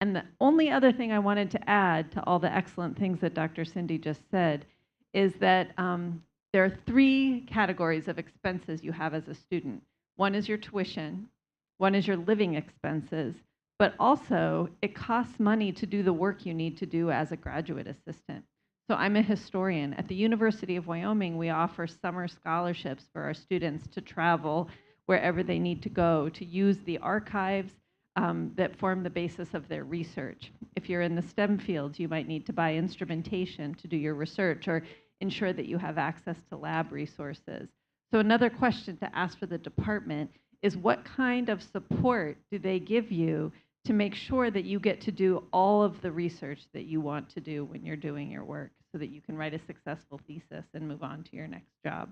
D: And the only other thing I wanted to add to all the excellent things that Dr. Cindy just said is that there are three categories of expenses you have as a student. One is your tuition, one is your living expenses, but also it costs money to do the work you need to do as a graduate assistant. So I'm a historian. At the University of Wyoming, we offer summer scholarships for our students to travel wherever they need to go to use the archives that form the basis of their research. If you're in the STEM fields, you might need to buy instrumentation to do your research or ensure that you have access to lab resources. So another question to ask for the department is what kind of support do they give you to make sure that you get to do all of the research that you want to do when you're doing your work so that you can write a successful thesis and move on to your next job.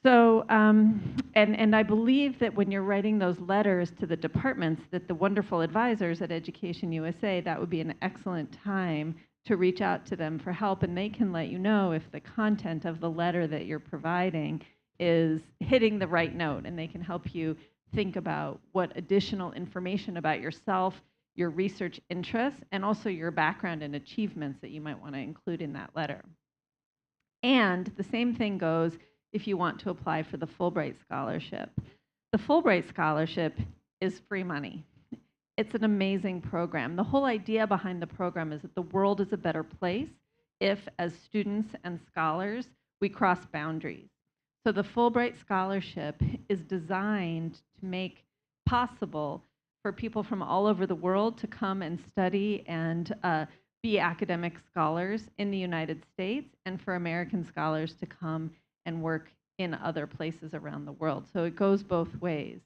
D: So, and I believe that when you're writing those letters to the departments, that the wonderful advisors at Education USA, that would be an excellent time to reach out to them for help, and they can let you know if the content of the letter that you're providing is hitting the right note, and they can help you think about what additional information about yourself, your research interests, and also your background and achievements that you might want to include in that letter. And the same thing goes if you want to apply for the Fulbright Scholarship. The Fulbright Scholarship is free money. It's an amazing program. The whole idea behind the program is that the world is a better place if, as students and scholars, we cross boundaries. So the Fulbright Scholarship is designed to make possible for people from all over the world to come and study and be academic scholars in the United States, and for American scholars to come and work in other places around the world. So it goes both ways.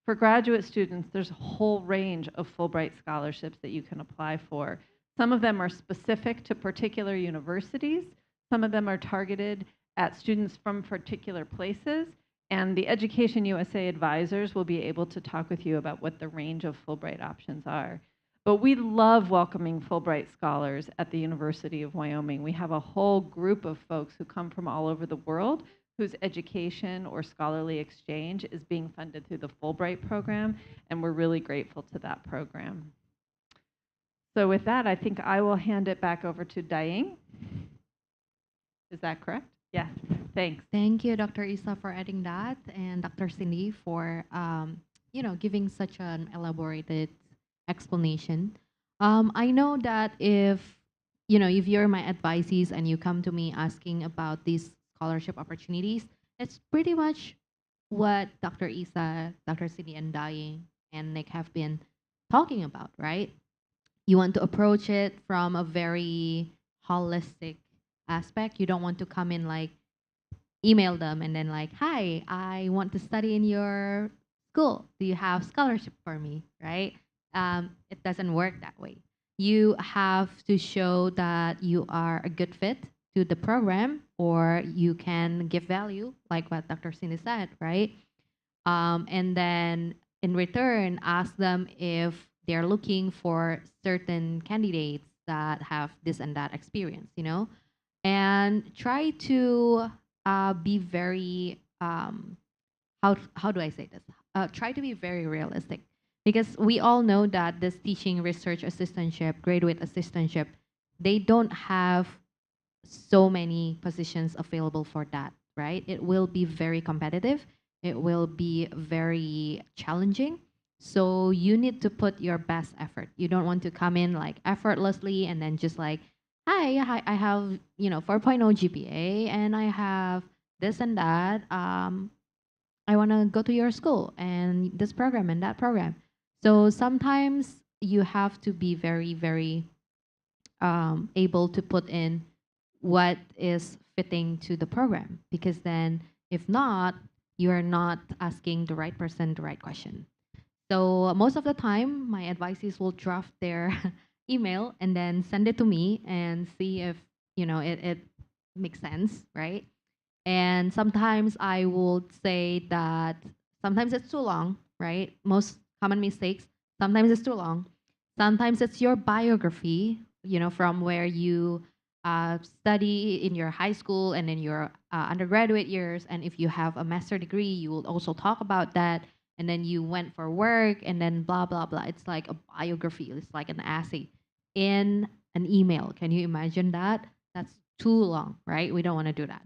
D: For graduate students, there's a whole range of Fulbright scholarships that you can apply for. Some of them are specific to particular universities. Some of them are targeted at students from particular places. And the Education USA advisors will be able to talk with you about what the range of Fulbright options are. But we love welcoming Fulbright scholars at the University of Wyoming. We have a whole group of folks who come from all over the world whose education or scholarly exchange is being funded through the Fulbright program, and we're really grateful to that program. So with that, I think I will hand it back over to Diane. Is that correct? Yeah. Thanks.
B: Thank you, Dr. Isa, for adding that, and Dr. Cindy for giving such an elaborated explanation. I know that if you're my advisees and you come to me asking about these scholarship opportunities, it's pretty much what Dr. Isa, Dr. Cindy, and Dying and Nick have been talking about, right? You want to approach it from a very holistic aspect. You don't want to come in like email them and then like, hi, I want to study in your school. Do you have scholarship for me? Right? It doesn't work that way. You have to show that you are a good fit to the program or you can give value, like what Dr. Cindy said, right? And then in return, ask them if they're looking for certain candidates that have this and that experience, and try to be very how do I say this? Try to be very realistic because we all know that this teaching research assistantship, graduate assistantship, they don't have so many positions available for that, right? It will be very competitive. It will be very challenging. So you need to put your best effort. You don't want to come in like effortlessly and then just like, hi, I have 4.0 GPA and I have this and that. I want to go to your school and this program and that program. So sometimes you have to be very, very able to put in what is fitting to the program because then if not, you are not asking the right person the right question. So most of the time, my advisees will draft their email and then send it to me and see if it makes sense, right? And sometimes I would say that sometimes it's too long, right? Most common mistakes. Sometimes it's too long. Sometimes it's your biography, from where you study in your high school and in your undergraduate years. And if you have a master degree, you will also talk about that. And then you went for work and then blah, blah, blah. It's like a biography. It's like an essay in an email. Can you imagine that? That's too long, right? We don't want to do that.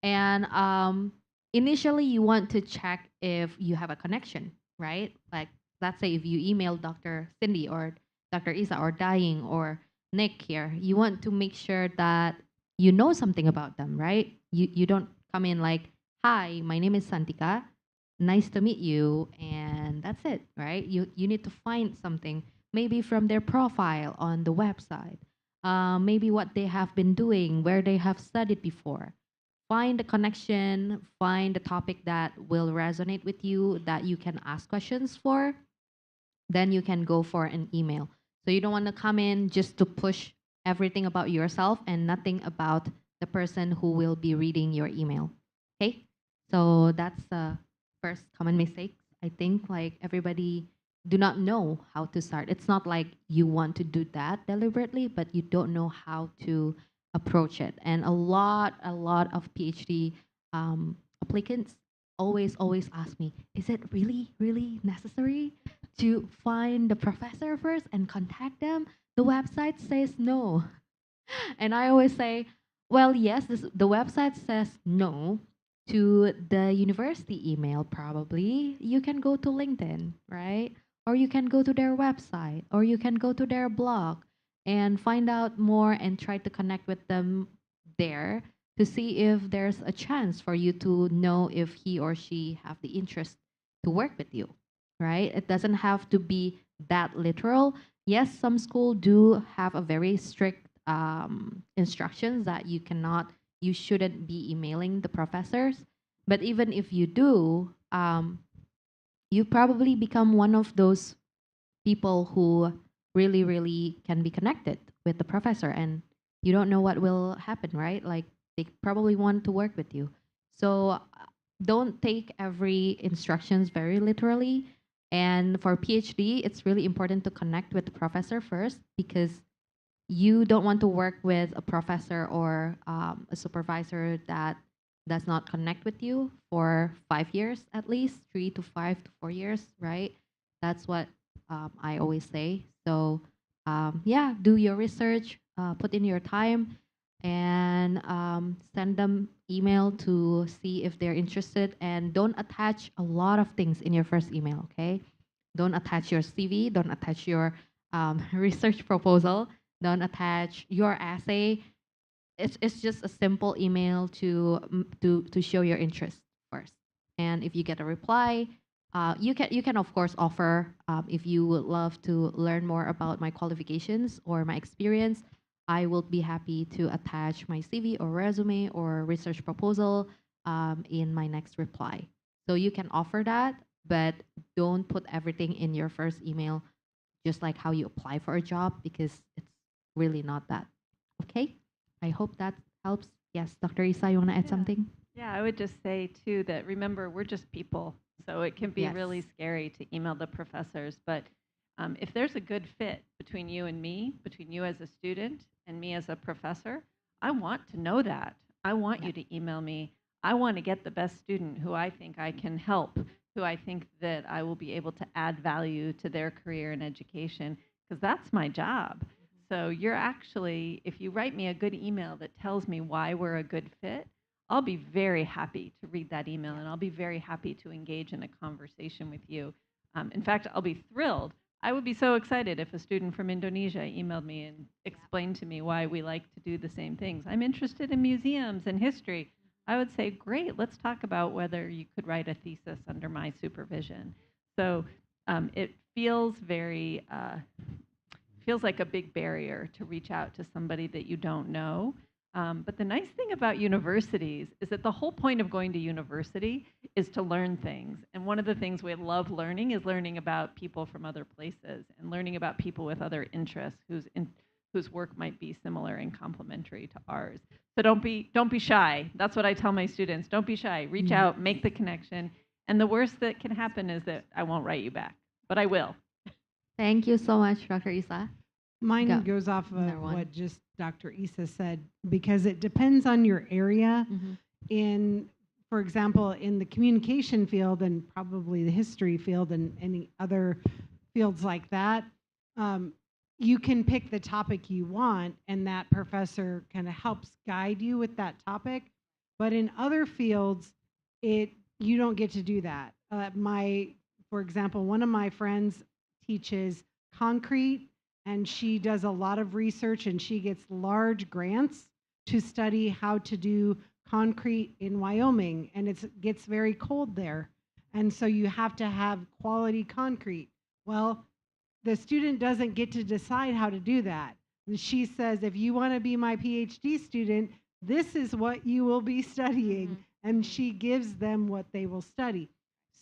B: And initially, you want to check if you have a connection, right? Like, let's say if you email Dr. Cindy or Dr. Isa or Dying or Nick here, you want to make sure that you know something about them, right? You don't come in like, hi, my name is Santika. Nice to meet you. And that's it, right? You need to find something, maybe from their profile on the website, maybe what they have been doing, where they have studied before. Find the connection, find the topic that will resonate with you, that you can ask questions for, then you can go for an email. So you don't want to come in just to push everything about yourself and nothing about the person who will be reading your email. Okay? So that's the first common mistake. I think like everybody do not know how to start. It's not like you want to do that deliberately, but you don't know how to approach it. And a lot of PhD applicants always ask me, is it really necessary to find the professor first and contact them? The website says no. And I always say, well, yes, the website says no to the university email, probably. You can go to LinkedIn, right? Or you can go to their website, or you can go to their blog and find out more and try to connect with them there to see if there's a chance for you to know if he or she have the interest to work with you, right? It doesn't have to be that literal. Yes, some school do have a very strict instructions that you shouldn't be emailing the professors. But even if you do, you probably become one of those people who really can be connected with the professor, and you don't know what will happen, right? Like they probably want to work with you. So don't take every instructions very literally. And for PhD, it's really important to connect with the professor first because you don't want to work with a professor or a supervisor that does not connect with you for 5 years at least, 3 to 5 to 4 years, right? That's what I always say. So yeah, do your research, put in your time, and send them email to see if they're interested. And don't attach a lot of things in your first email, okay? Don't attach your CV, don't attach your research proposal, don't attach your essay. It's just a simple email to show your interest first. And if you get a reply, you can of course offer, if you would love to learn more about my qualifications or my experience, I will be happy to attach my CV or resume or research proposal in my next reply. So you can offer that, but don't put everything in your first email, just like how you apply for a job, because it's really not that. Okay? I hope that helps. Yes, Dr. Isa, you want to add
D: Yeah.
B: something?
D: Yeah, I would just say too that remember we're just people, so it can be really
B: Yes.
D: scary to email the professors. But if there's a good fit between you and me, between you as a student and me as a professor, I want to know that. I want
B: Yeah.
D: you to email me. I want to get the best student who I think I can help, who I think that I will be able to add value to their career and education, because that's my job. So you're actually, if you write me a good email that tells me why we're a good fit, I'll be very happy to read that email and I'll be very happy to engage in a conversation with you. In fact, I'll be thrilled. I would be so excited if a student from Indonesia emailed me and explained to me why we like to do the same things. I'm interested in museums and history. I would say, great, let's talk about whether you could write a thesis under my supervision. So it feels feels like a big barrier to reach out to somebody that you don't know. But the nice thing about universities is that the whole point of going to university is to learn things. And one of the things we love learning is learning about people from other places and learning about people with other interests whose work might be similar and complementary to ours. So don't be shy. That's what I tell my students. Don't be shy. Reach out, make the connection. And the worst that can happen is that I won't write you back, but I will.
B: Thank you so much, Dr. Isa.
F: Mine
B: Go.
F: goes off of
B: Another one.
F: what just Dr. Isa said, because it depends on your area.
B: Mhm.
F: In, for example, in the communication field and probably the history field and any other fields like that, you can pick the topic you want, and that professor kind of helps guide you with that topic. But in other fields, you don't get to do that. For example, one of my friends teaches concrete, and she does a lot of research, and she gets large grants to study how to do concrete in Wyoming, and it gets very cold there. And so you have to have quality concrete. Well, the student doesn't get to decide how to do that. And she says, if you want to be my PhD student, this is what you will be studying. And she gives them what they will study.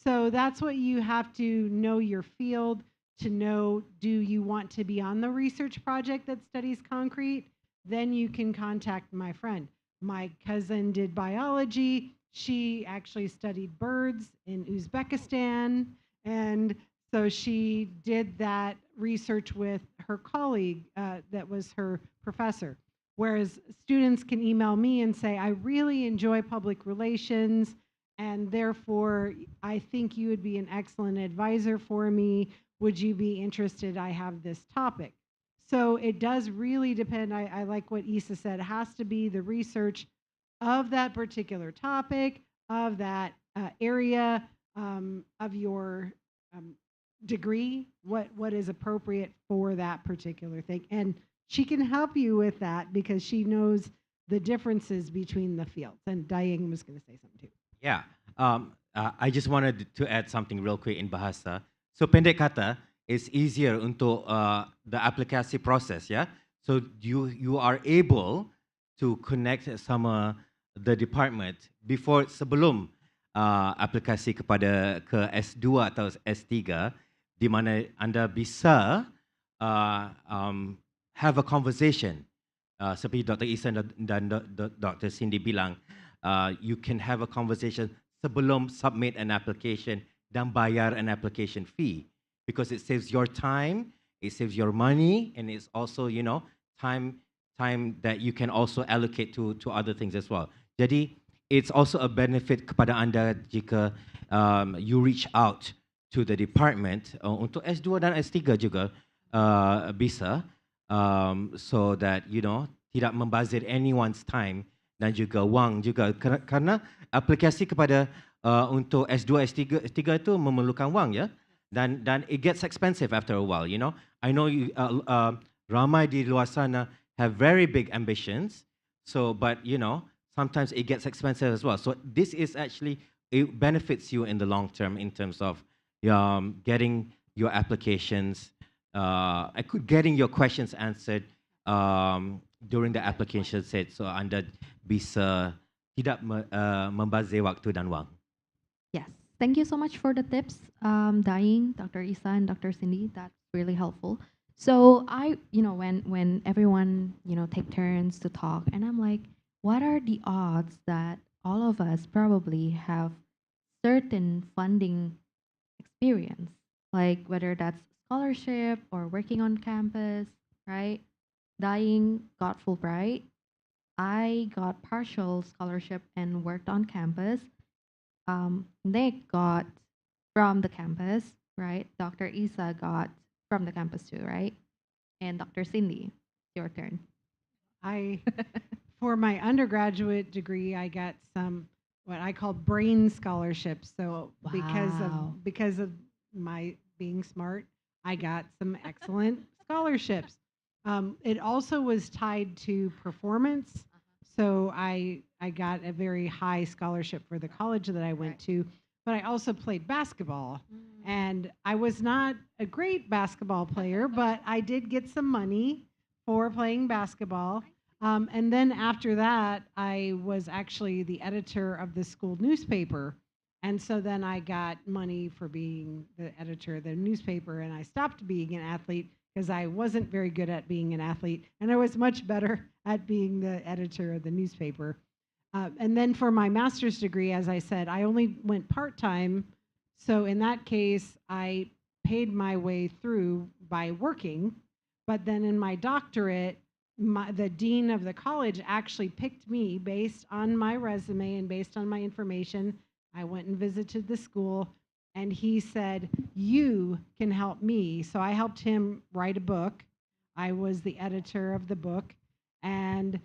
F: So that's what you have to know your field to know, do you want to be on the research project that studies concrete? Then you can contact my friend. My cousin did biology. She actually studied birds in Uzbekistan. And so she did that research with her colleague that was her professor. Whereas students can email me and say, I really enjoy public relations, and therefore I think you would be an excellent advisor for me. Would you be interested? I have this topic. So it does really depend. I like what Isa said. It has to be the research of that particular topic, of that area, of your degree, what is appropriate for that particular thing. And she can help you with that because she knows the differences between the fields. And Diane was going to say something too.
E: Yeah, I just wanted to add something real quick in bahasa. So pendek kata, it's easier untuk the aplikasi process, ya. So you are able to connect sama the department before sebelum aplikasi ke S2 atau S3, di mana anda bisa have a conversation. Seperti Dr. Isa dan Dr. Cindy bilang, you can have a conversation sebelum submit an application dan bayar an application fee, because it saves your time, it saves your money, and it's also, time that you can also allocate to other things as well. Jadi it's also a benefit kepada anda jika you reach out to the department untuk S2 dan S3 juga bisa, so that tidak membazir anyone's time dan juga wang juga karena aplikasi kepada untuk S2 S3 itu memerlukan wang ya, dan it gets expensive after a while, you know. I know you ramai di luar sana have very big ambitions, so but you know sometimes it gets expensive as well. So this is actually, it benefits you in the long term in terms of getting your applications, getting your questions answered during the application set. So Anda bisa tidak membazir waktu dan wang.
B: Yes. Thank you so much for the tips, Daing, Dr. Isa, and Dr. Cindy. That's really helpful. So when everyone, take turns to talk, and I'm like, what are the odds that all of us probably have certain funding experience, like whether that's scholarship or working on campus, right? Daing got Fulbright. I got partial scholarship and worked on campus. Nick got from the campus, right? Dr. Isa got from the campus too, right? And Dr. Cindy, your turn.
F: For my undergraduate degree, I got some what I call brain scholarships. So
B: Wow.
F: because of my being smart, I got some excellent scholarships. It also was tied to performance. So I got a very high scholarship for the college that I went to, but I also played basketball. And I was not a great basketball player, but I did get some money for playing basketball. And then after that, I was actually the editor of the school newspaper. And so then I got money for being the editor of the newspaper, and I stopped being an athlete because I wasn't very good at being an athlete, and I was much better at being the editor of the newspaper. And then for my master's degree, as I said, I only went part-time. So in that case, I paid my way through by working. But then in my doctorate, the dean of the college actually picked me based on my resume and based on my information. I went and visited the school, and he said, you can help me. So I helped him write a book. I was the editor of the book. And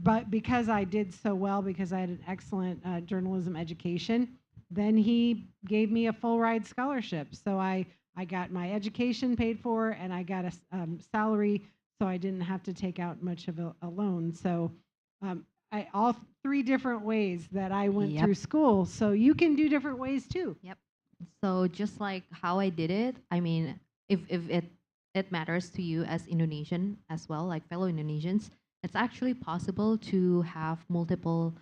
F: but because I did so well, because I had an excellent journalism education, then he gave me a full ride scholarship. So I got my education paid for, and I got a salary, so I didn't have to take out much of a loan. So all three different ways that I went through school. So you can do different ways too.
B: Yep. So just like how I did it, I mean, if it matters to you as Indonesian as well, like fellow Indonesians, it's actually possible to have multiple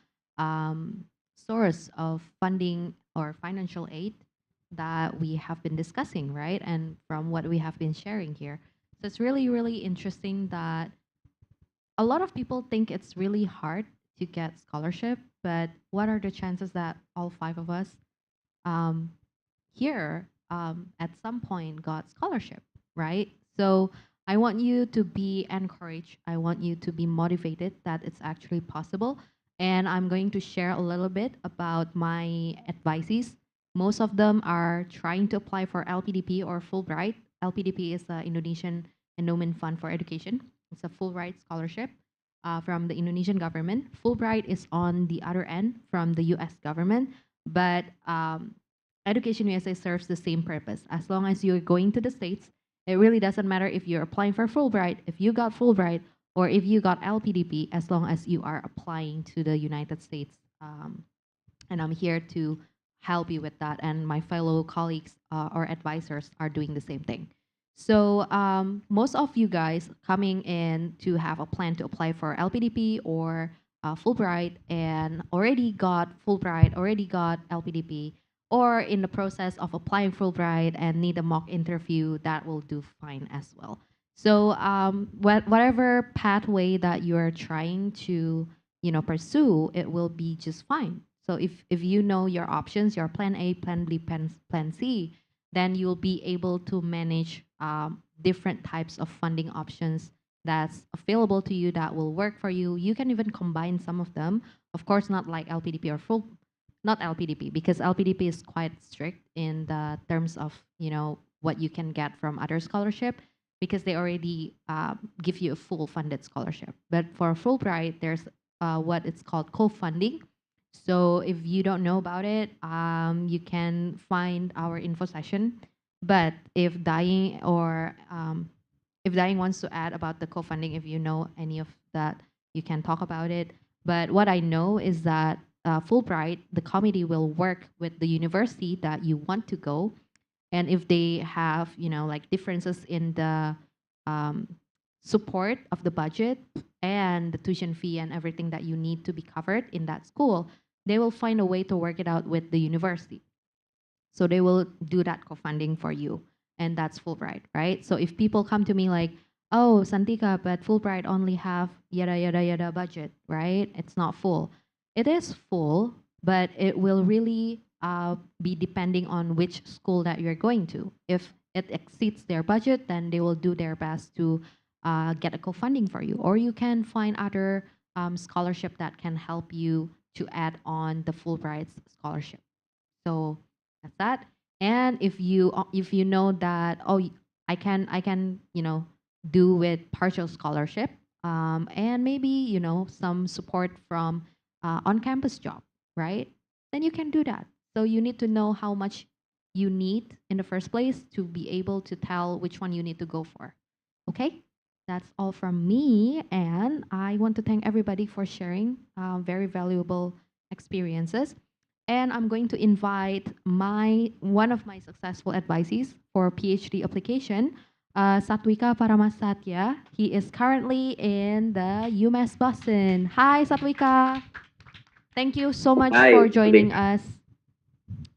B: source of funding or financial aid that we have been discussing, right? And from what we have been sharing here. So it's really, really interesting that a lot of people think it's really hard to get scholarship, but what are the chances that all five of us here at some point got scholarship, right? So I want you to be encouraged. I want you to be motivated that it's actually possible. And I'm going to share a little bit about my advices. Most of them are trying to apply for LPDP or Fulbright. LPDP is the Indonesian Endowment Fund for Education. It's a Fulbright scholarship from the Indonesian government. Fulbright is on the other end from the US government, but EducationUSA serves the same purpose. As long as you're going to the States, it really doesn't matter if you're applying for Fulbright, if you got Fulbright, or if you got LPDP, as long as you are applying to the United States. And I'm here to help you with that. And my fellow colleagues or advisors are doing the same thing. So most of you guys coming in to have a plan to apply for LPDP or Fulbright and already got Fulbright, already got LPDP, or in the process of applying Fulbright and need a mock interview, that will do fine as well. So whatever pathway that you're trying to pursue, it will be just fine. So if you know your options, your plan A, plan B, plan C, then you'll be able to manage different types of funding options that's available to you that will work for you. You can even combine some of them. Of course, not like LPDP or not LPDP, because LPDP is quite strict in the terms of what you can get from other scholarship, because they already give you a full funded scholarship. But for Fulbright, there's what it's called co-funding. So if you don't know about it, you can find our info session. But if Dying wants to add about the co-funding, if you know any of that, you can talk about it. But what I know is that Fulbright, the committee will work with the university that you want to go, and if they have like differences in the um, support of the budget and the tuition fee and everything that you need to be covered in that school, they will find a way to work it out with the university. So they will do that co-funding for you, and that's Fulbright, right? So if people come to me like, oh, Santika, but Fulbright only have yada yada yada budget, right? It's not full. It is full, but it will really be depending on which school that you're going to. If it exceeds their budget, then they will do their best to get a co-funding for you, or you can find other scholarship that can help you to add on the Fulbright scholarship. So that's that. And if you know that, oh, I can do with partial scholarship, and maybe some support from on-campus job, right? Then you can do that. So you need to know how much you need in the first place to be able to tell which one you need to go for. Okay, that's all from me, and I want to thank everybody for sharing very valuable experiences. And I'm going to invite one of my successful advisees for PhD application, Satwika Paramasatya. He is currently in the UMass Boston. Hi, Satwika. Thank you so much
G: Hi,
B: for joining
G: Sandeep.
B: us.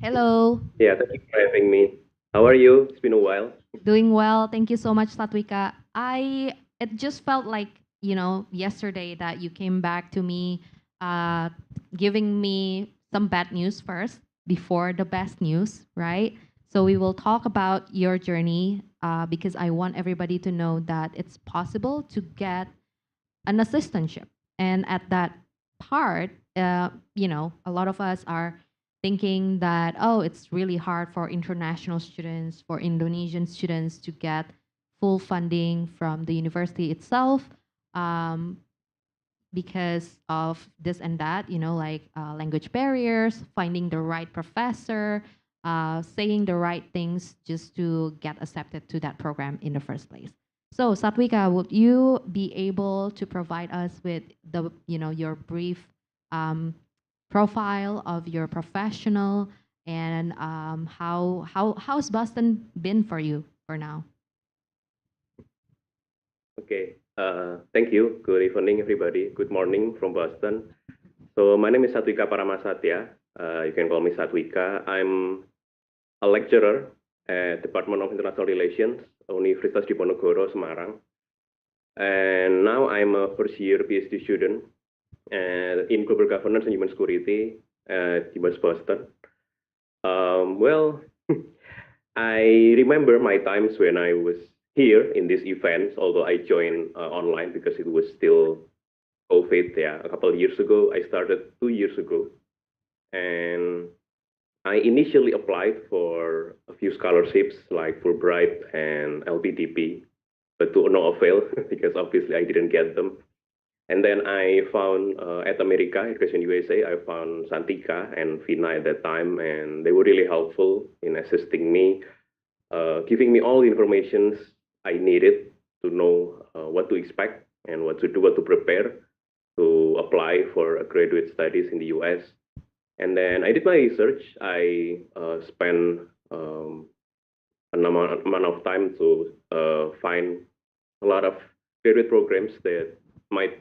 B: Hello.
G: Yeah, thank you for having me. How are you? It's been a while.
B: Doing well. Thank you so much, Satwika. It just felt like, yesterday that you came back to me, giving me some bad news first before the best news, right? So we will talk about your journey, because I want everybody to know that it's possible to get an assistantship. And at that part, a lot of us are thinking that, oh, it's really hard for international students, for Indonesian students to get full funding from the university itself, um, because of this and that, like language barriers, finding the right professor, saying the right things just to get accepted to that program in the first place. So Satwika, would you be able to provide us with your brief profile of your professional, and how's Boston been for you for now?
G: Okay. Thank you. Good evening, everybody. Good morning from Boston. So my name is Satwika Paramasatya. You can call me Satwika. I'm a lecturer at Department of International Relations, Universitas Diponegoro, Semarang. And now I'm a first-year PhD student in Global Governance and Human Security at UMass Boston. Well, I remember my times when I was here in these events, although I joined online because it was still COVID. Yeah, a couple of years ago. I started 2 years ago, and I initially applied for a few scholarships like Fulbright and LPDP, but to no avail because obviously I didn't get them. And then I found at America, EducationUSA, I found Santika and Vina at that time, and they were really helpful in assisting me, giving me all the information I needed to know what to expect and what to do, what to prepare to apply for graduate studies in the US. And then I did my research. I spent an amount of time to find a lot of graduate programs that might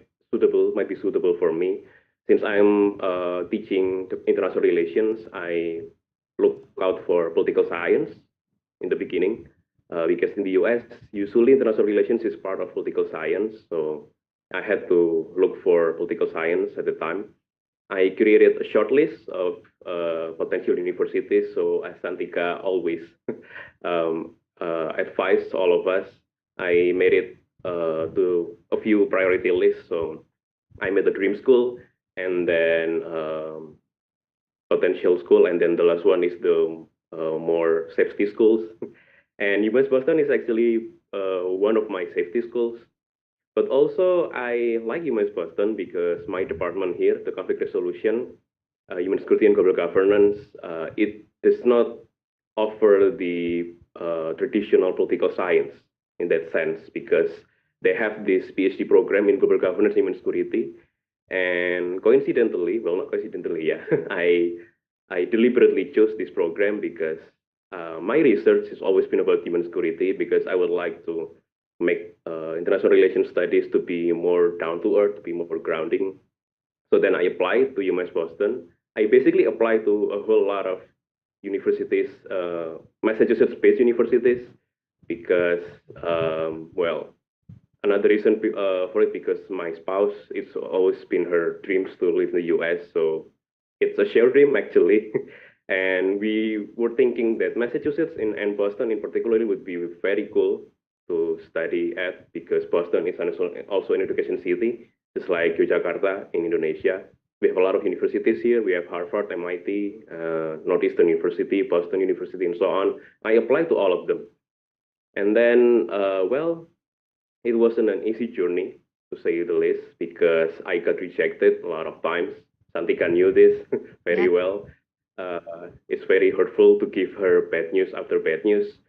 G: be suitable for me. Since I'm teaching international relations, I look out for political science in the beginning, because in the US, usually international relations is part of political science. So I had to look for political science at the time. I created a short list of potential universities. So as Santika always advised all of us, I made it to a few priority lists. So I made the dream school, and then potential school, and then the last one is the more safety schools. And UMass Boston is actually one of my safety schools. But also, I like UMass Boston because my department here, the conflict resolution, human security and global governance, it does not offer the traditional political science in that sense because they have this PhD program in global governance and human security. And coincidentally, well, not coincidentally, yeah, I deliberately chose this program because my research has always been about human security because I would like to make international relations studies to be more down to earth, to be more grounding. So then I applied to UMass Boston. I basically applied to a whole lot of universities, Massachusetts-based universities, because, well, another reason for it because my spouse, it's always been her dreams to live in the US. So it's a shared dream actually. And we were thinking that Massachusetts and Boston in particular would be very cool to study at because Boston is also an education city, just like Yogyakarta in Indonesia. We have a lot of universities here. We have Harvard, MIT, Northeastern University, Boston University, and so on. I applied to all of them. And then, well, it wasn't an easy journey, to say the least, because I got rejected a lot of times. Santika knew this very well. It's very hurtful to give her bad news after bad news.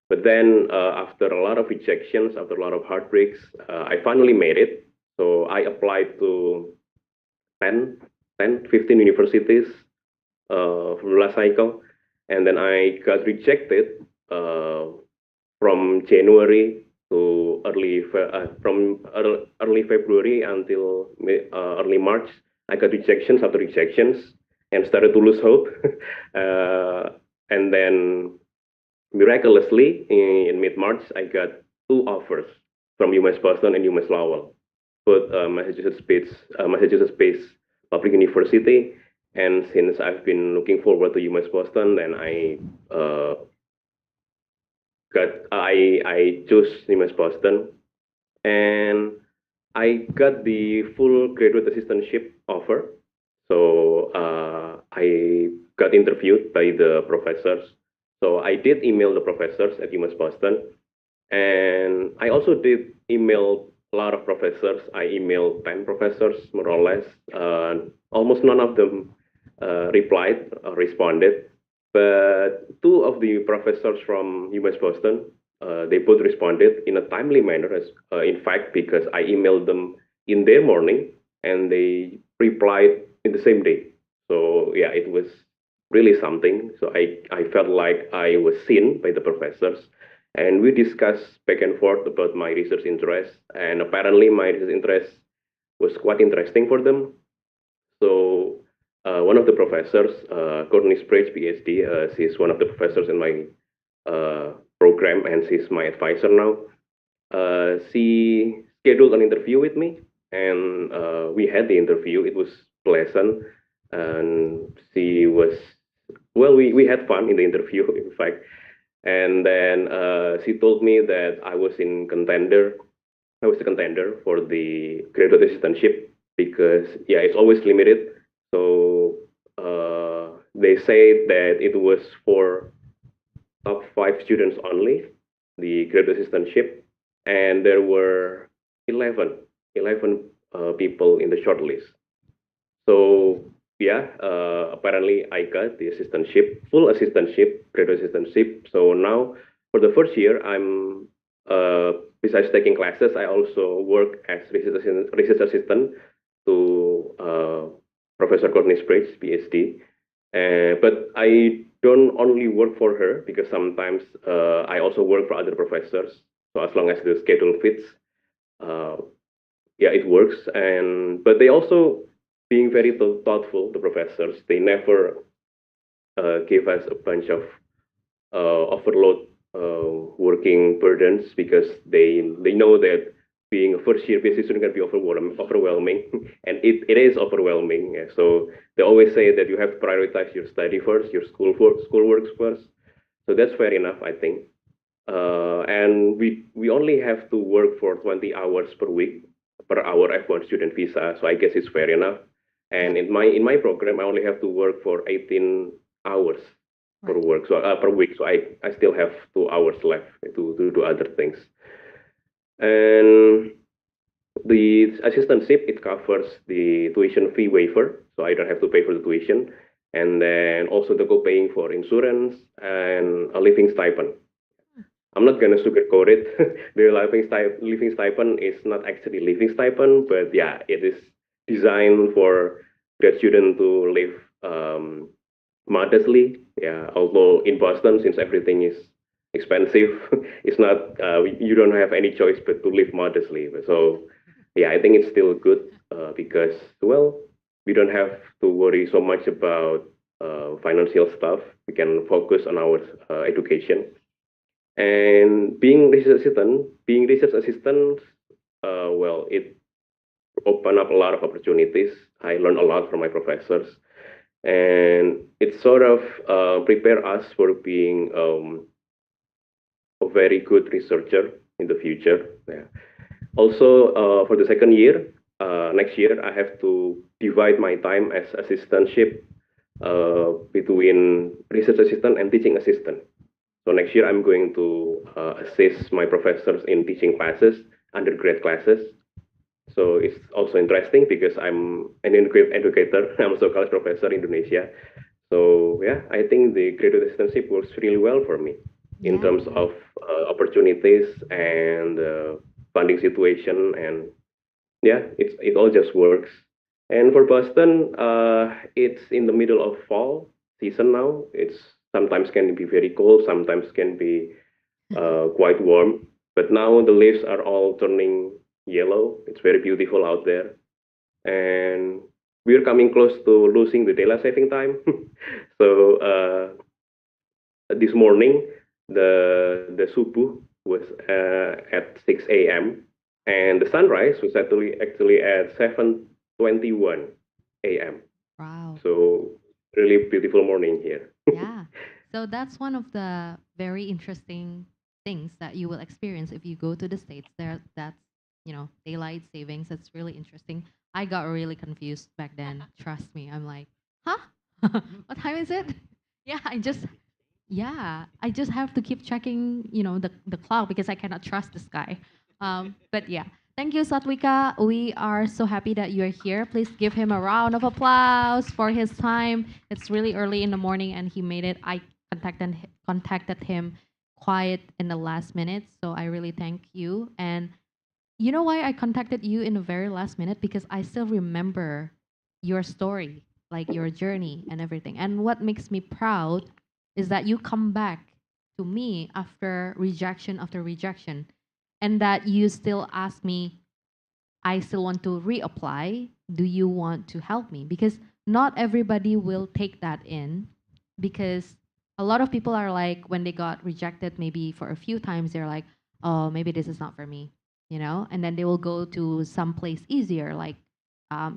G: But then, after a lot of rejections, after a lot of heartbreaks, I finally made it. So I applied to 10, 15 universities from last cycle. And then I got rejected from January to early February until early March. I got rejections after rejections and started to lose hope. And then miraculously, in mid-March, I got 2 offers from UMass Boston and UMass Lowell, both Massachusetts-based public university. And since I've been looking forward to UMass Boston, then I chose UMass Boston, and I got the full graduate assistantship offer. So I got interviewed by the professors. So I did email the professors at UMass Boston, and I also did email a lot of professors. I emailed 10 professors, more or less. Almost none of them replied or responded. But 2 of the professors from UMass Boston, they both responded in a timely manner. In fact, because I emailed them in their morning, and they replied in the same day. So yeah, it was really something. So I felt like I was seen by the professors. And we discussed back and forth about my research interests. And apparently my research interest was quite interesting for them. So one of the professors, Courtney Sprague, PhD, she's one of the professors in my program, and she's my advisor now. She scheduled an interview with me, and we had the interview. It was pleasant, and she was, well, we had fun in the interview, in fact. And then she told me that I was the contender for the graduate assistantship because, yeah, it's always limited. So they say that it was for top 5 students only, the graduate assistantship, and there were 11 people in the shortlist. So yeah, apparently I got the assistantship, full assistantship, graduate assistantship. So now for the first year, I'm besides taking classes, I also work as research assistant to Professor Courtney Sprague, PhD. But I don't only work for her because sometimes I also work for other professors. So as long as the schedule fits, uh, yeah, it works. And but they also being very thoughtful. The professors, they never give us a bunch of overload working burdens because they know that being a first year PhD student can be overwhelming, and it is overwhelming. Yeah. So they always say that you have to prioritize your study first, your schoolwork first. So that's fair enough, I think. And we only have to work for 20 hours per week per hour F1 student visa. So I guess it's fair enough. And in my program, I only have to work for 18 hours per week. So I still have 2 hours left to do other things. And the assistantship, it covers the tuition fee waiver, so I don't have to pay for the tuition, and then also the co-paying for insurance and a living stipend. I'm not gonna sugarcoat it. The living stipend is not actually living stipend, but yeah, it is designed for grad student to live modestly. Yeah, although in Boston, since everything is expensive, it's not. You don't have any choice but to live modestly. So yeah, I think it's still good because well, we don't have to worry so much about financial stuff. We can focus on our education. And being research assistant, well, it opened up a lot of opportunities. I learned a lot from my professors, and it sort of prepare us for being a very good researcher in the future. Yeah. Also, for the second year, next year, I have to divide my time as assistantship between research assistant and teaching assistant. So next year, I'm going to assist my professors in teaching classes, undergrad classes. So it's also interesting because I'm an educator. I'm also a college professor in Indonesia. So yeah, I think the graduate assistantship works really well for me in
B: Yeah.
G: terms of opportunities and funding situation, and yeah, it all just works. And for Boston, it's in the middle of fall season now. It's sometimes can be very cold, sometimes can be quite warm. But now the leaves are all turning yellow. It's very beautiful out there, and we're coming close to losing the daylight saving time. So this morning, the subuh was at 6 a.m. and the sunrise was actually at 7:21 a.m.
B: Wow.
G: So really beautiful morning here.
B: Yeah. So that's one of the very interesting things that you will experience if you go to the States. That's, daylight savings. That's really interesting. I got really confused back then. Trust me. I'm like, huh? What time is it? Yeah, I just have to keep checking, the clock because I cannot trust the sky. But yeah, thank you, Satwika. We are so happy that you're here. Please give him a round of applause for his time. It's really early in the morning and he made it. I contacted him quiet in the last minute, so I really thank you. And you know why I contacted you in the very last minute? Because I still remember your story, like your journey and everything. And what makes me proud is that you come back to me after rejection, and that you still ask me, I still want to reapply. Do you want to help me? Because not everybody will take that in, because a lot of people are like, when they got rejected, maybe for a few times, they're like, oh, maybe this is not for me, and then they will go to some place easier. Like,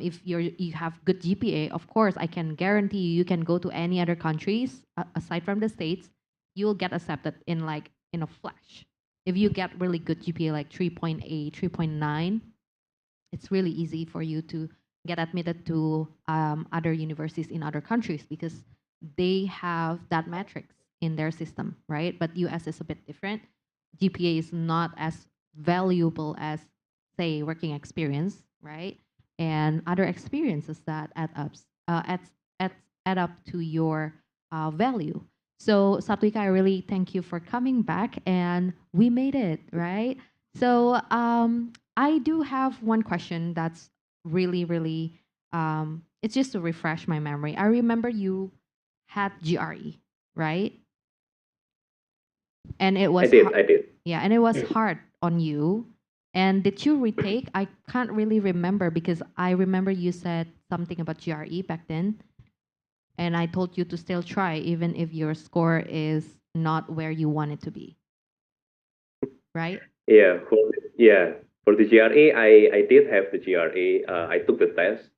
B: if you have good GPA, of course, I can guarantee you can go to any other countries aside from the States, you will get accepted in a flash. If you get really good GPA, like 3.8, 3.9, it's really easy for you to get admitted to other universities in other countries because they have that metrics in their system, right? But US is a bit different. GPA is not as valuable as, say, working experience, right? And other experiences that add up to your value. So Satwika, I really thank you for coming back, and we made it, right? So I do have one question that's really, really, it's just to refresh my memory. I remember you had GRE, right? And it was
G: I did.
B: yeah, and it was hard on you. And did you retake? I can't really remember because I remember you said something about GRE back then, and I told you to still try even if your score is not where you want it to be, right?
G: Yeah, for the GRE, I did have the GRE. I took the test,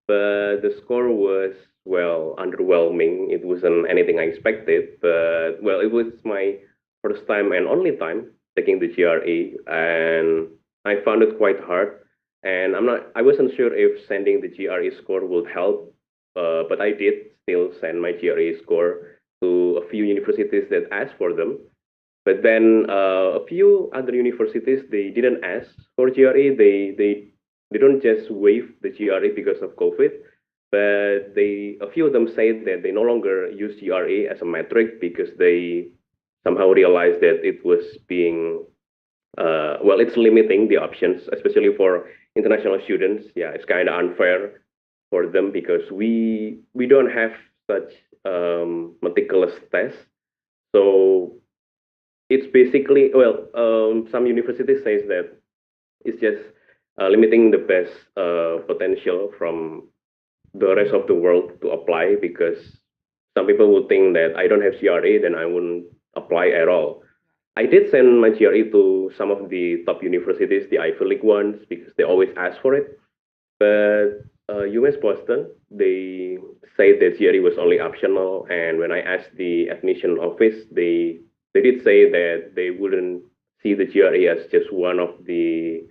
G: but the score was well underwhelming. It wasn't anything I expected, but well, it was my first time and only time taking the GRE, and I found it quite hard. And I wasn't sure if sending the GRE score would help, but I did still send my GRE score to a few universities that asked for them. But then a few other universities, they didn't ask for GRE. They don't just waive the GRE because of COVID, but a few of them say that they no longer use GRE as a metric because they somehow realized that it was being well, it's limiting the options, especially for international students. Yeah, it's kind of unfair for them because we don't have such meticulous tests. So it's basically, well, some universities says that it's just limiting the best potential from the rest of the world to apply, because some people would think that I don't have GRE, then I wouldn't apply at all. I did send my GRE to some of the top universities, the Ivy League ones, because they always ask for it. But UMass Boston, they say that GRE was only optional, and when I asked the admission office, they did say that they wouldn't see the GRE as just one of the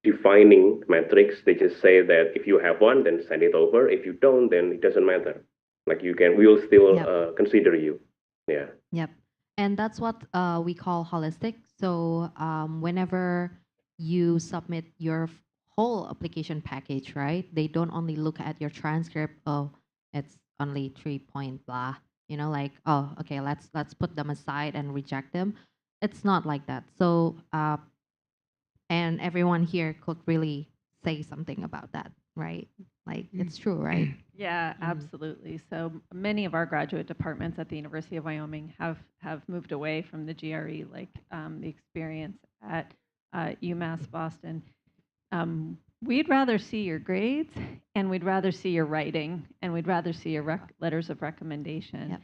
G: defining metrics. They just say that if you have one, then send it over. If you don't, then it doesn't matter. Like we will still
B: Yep.
G: consider you. Yeah.
B: Yep. And that's what we call holistic. So whenever you submit your whole application package, right? They don't only look at your transcript. Oh, it's only 3 point blah. You know, like, oh, okay, let's put them aside and reject them. It's not like that. So and everyone here could really say something about that, right? Like, it's true, right?
D: Yeah, absolutely. So many of our graduate departments at the University of Wyoming have moved away from the GRE, like the experience at UMass Boston. We'd rather see your grades, and we'd rather see your writing, and we'd rather see your letters of recommendation.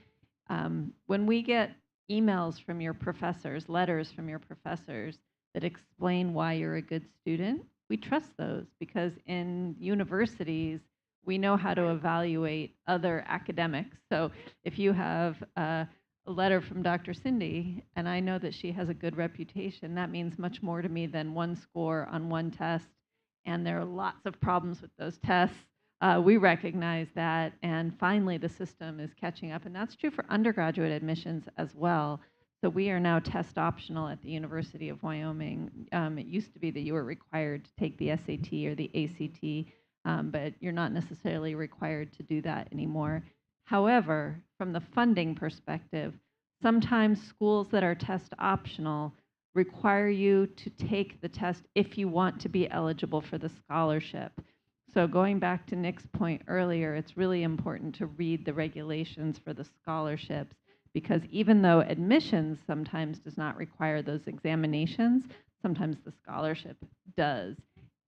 B: Yep.
D: When we get emails from your professors, letters from your professors that explain why you're a good student, we trust those, because in universities, we know how to evaluate other academics. So if you have a letter from Dr. Cindy, and I know that she has a good reputation, that means much more to me than one score on one test. And there are lots of problems with those tests. We recognize that. And finally, the system is catching up. And that's true for undergraduate admissions as well. So we are now test optional at the University of Wyoming. It used to be that you were required to take the SAT or the ACT, but you're not necessarily required to do that anymore. However, from the funding perspective, sometimes schools that are test optional require you to take the test if you want to be eligible for the scholarship. So going back to Nick's point earlier, it's really important to read the regulations for the scholarships, because even though admissions sometimes does not require those examinations, sometimes the scholarship does.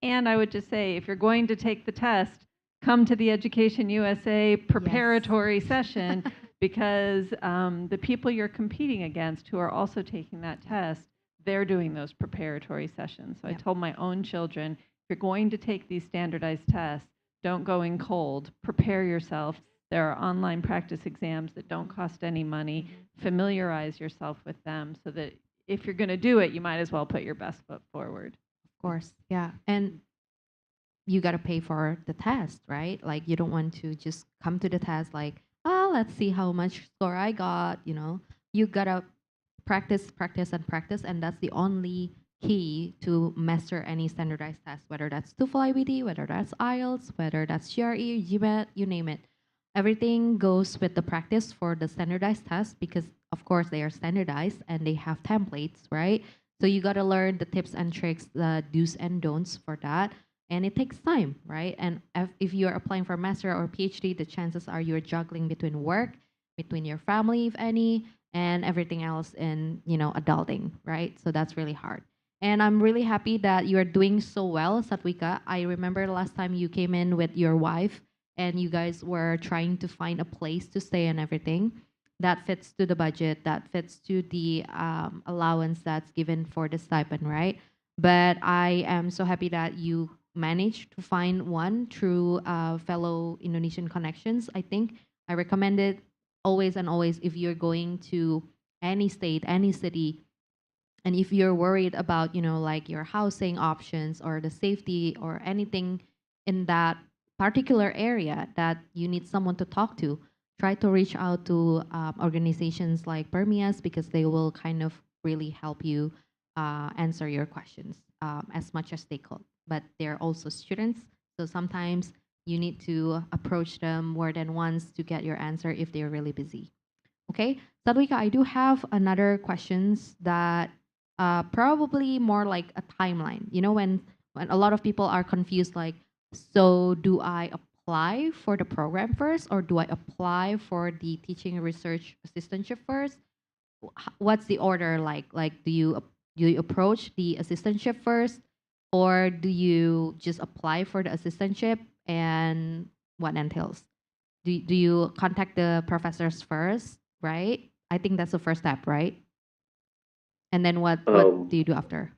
D: And I would just say, if you're going to take the test, come to the Education USA preparatory session, because the people you're competing against who are also taking that test, they're doing those preparatory sessions. So I told my own children, if you're going to take these standardized tests, don't go in cold. Prepare yourself. There are online practice exams that don't cost any money. Familiarize yourself with them so that if you're going to do it, you might as well put your best foot forward.
B: Of course, yeah. And you got to pay for the test, right? Like, you don't want to just come to the test like, oh, let's see how much score I got, you know. You got to practice, practice, and practice, and that's the only key to master any standardized test, whether that's TOEFL IBT, whether that's IELTS, whether that's GRE, GMAT, you name it. Everything goes with the practice for the standardized test, because of course they are standardized and they have templates, right? So you got to learn the tips and tricks, the do's and don'ts for that. And it takes time, right? And if you're applying for master or PhD, the chances are you're juggling between work, between your family, if any, and everything else in, you know, adulting, right? So that's really hard. And I'm really happy that you're doing so well, Satwika. I remember the last time you came in with your wife and you guys were trying to find a place to stay and everything that fits to the budget, that fits to the allowance that's given for the stipend, right? But I am so happy that you managed to find one through fellow Indonesian connections. I think I recommend it always and always if you're going to any state, any city, and if you're worried about, you know, like your housing options or the safety or anything in that particular area that you need someone to talk to, try to reach out to organizations like Permias because they will kind of really help you answer your questions as much as they could. But they're also students, so sometimes you need to approach them more than once to get your answer if they're really busy. Okay, Sadwika, I do have another questions that probably more like a timeline. You know, when a lot of people are confused, like, so do I apply for the program first, or do I apply for the teaching and research assistantship first? What's the order like? Like, do you approach the assistantship first, or do you just apply for the assistantship, and what entails? Do you contact the professors first, right? I think that's the first step, right? And then what
G: Um,
B: do you do after?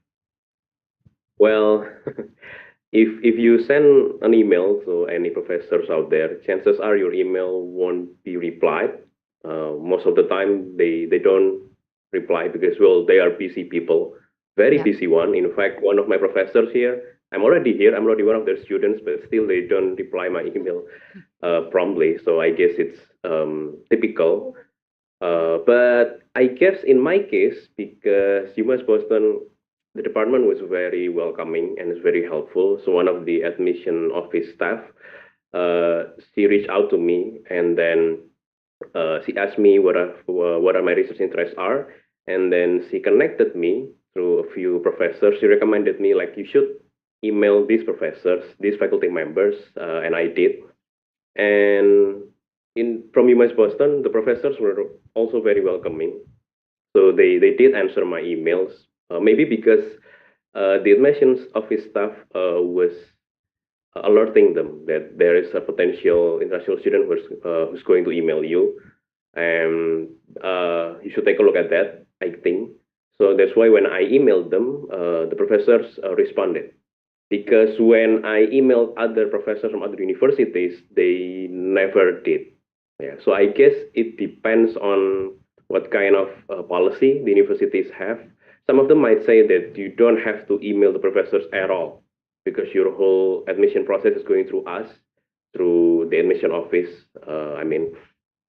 G: well, if you send an email to any professors out there, chances are your email won't be replied. Most of the time, they don't reply because, well, they are busy people, very
B: Yeah.
G: busy one. In fact, one of my professors here, I'm already here, I'm already one of their students, but still they don't reply my email promptly. So I guess it's typical. But I guess in my case, because UMass Boston, the department was very welcoming and is very helpful. So one of the admission office staff, she reached out to me, and then she asked me what are my research interests are, and then she connected me through a few professors. She recommended me like you should email these professors, these faculty members, and I did. And in from UMass Boston, the professors were also very welcoming. So they did answer my emails. Maybe because the admissions office staff was alerting them that there is a potential international student who's going to email you, and you should take a look at that, I think. So that's why when I emailed them, the professors responded. Because when I emailed other professors from other universities, they never did. Yeah, so I guess it depends on what kind of policy the universities have. Some of them might say that you don't have to email the professors at all because your whole admission process is going through us, through the admission office. I mean,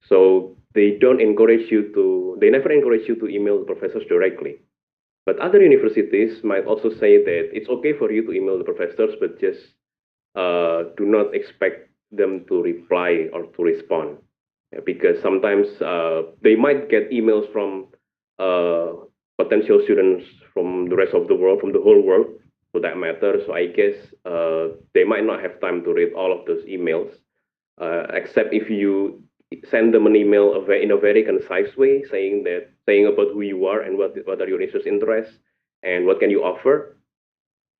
G: so they never encourage you to email the professors directly. But other universities might also say that it's okay for you to email the professors, but just do not expect them to reply or to respond. Yeah, because sometimes they might get emails from potential students from the rest of the world, from the whole world for that matter. So I guess they might not have time to read all of those emails, except if you send them an email in a very concise way, saying about who you are and what are your research interests and what can you offer.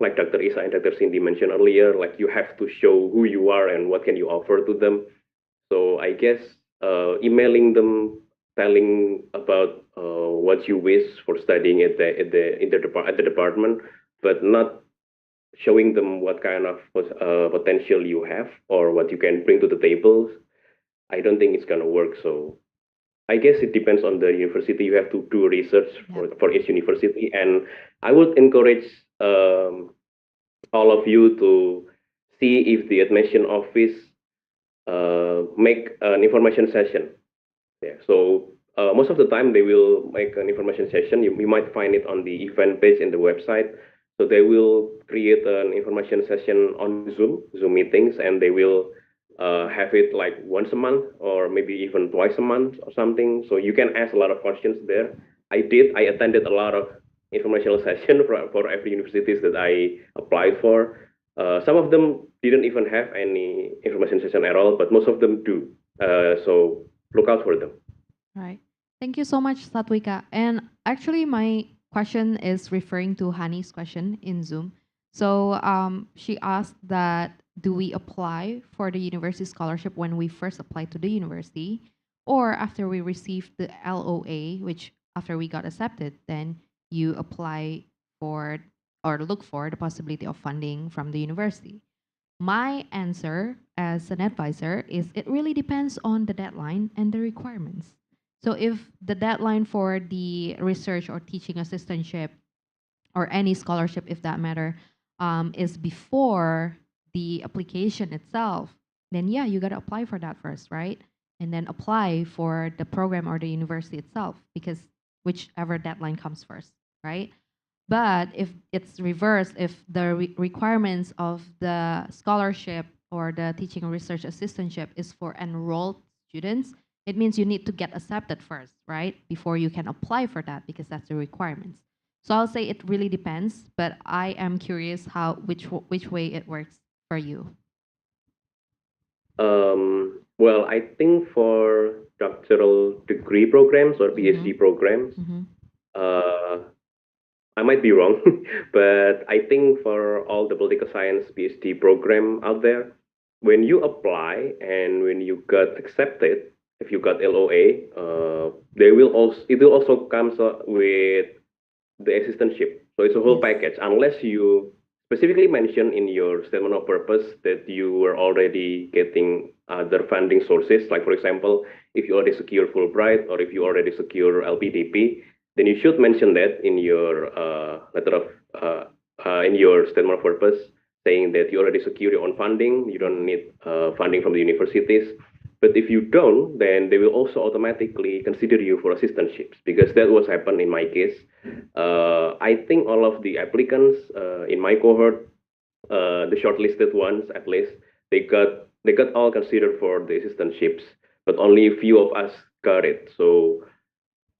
G: Like Dr. Isa and Dr. Cindy mentioned earlier, like you have to show who you are and what can you offer to them. So I guess emailing them, telling about what you wish for studying at the department, but not showing them what kind of potential you have or what you can bring to the table. I don't think it's gonna work. So I guess it depends on the university. You have to do research
B: Yeah.
G: for each university, and I would encourage all of you to see if the admission office make an information session. Yeah. So most of the time they will make an information session. You might find it on the event page in the website. So they will create an information session on Zoom meetings, and they will have it like once a month or maybe even twice a month or something. So you can ask a lot of questions there. I did. I attended a lot of informational session for every universities that I applied for. Some of them didn't even have any information session at all, but most of them do. So look out for them.
B: Right. Thank you so much, Satwika. And actually, my question is referring to Hani's question in Zoom. So she asked that do we apply for the university scholarship when we first apply to the university, or after we received the LOA, which after we got accepted, then you apply for or look for the possibility of funding from the university. My answer as an advisor is it really depends on the deadline and the requirements. So if the deadline for the research or teaching assistantship or any scholarship, if that matter, is before the application itself, then yeah, you gotta apply for that first, right? and then apply for the program or the university itself, because whichever deadline comes first, right? But if it's reversed, if the requirements of the scholarship or the teaching and research assistantship is for enrolled students, it means you need to get accepted first, right? Before you can apply for that, because that's the requirements. So I'll say it really depends, but I am curious which way it works for you.
G: Well, I think for doctoral degree programs or PhD programs, uh, I might be wrong, but I think for all the political science PhD program out there, when you apply and when you got accepted, if you got LOA, they will also it will also comes with the assistantship. So it's a whole
B: Yes.
G: package, unless you specifically mention in your statement of purpose that you were already getting other funding sources. Like, for example, if you already secure Fulbright or if you already secure LPDP, then you should mention that in your letter of in your statement of purpose, saying that you already secure your own funding. You don't need funding from the universities. But if you don't, then they will also automatically consider you for assistantships, because that was happened in my case. I think all of the applicants in my cohort, the shortlisted ones at least, they got all considered for the assistantships, but only a few of us got it. So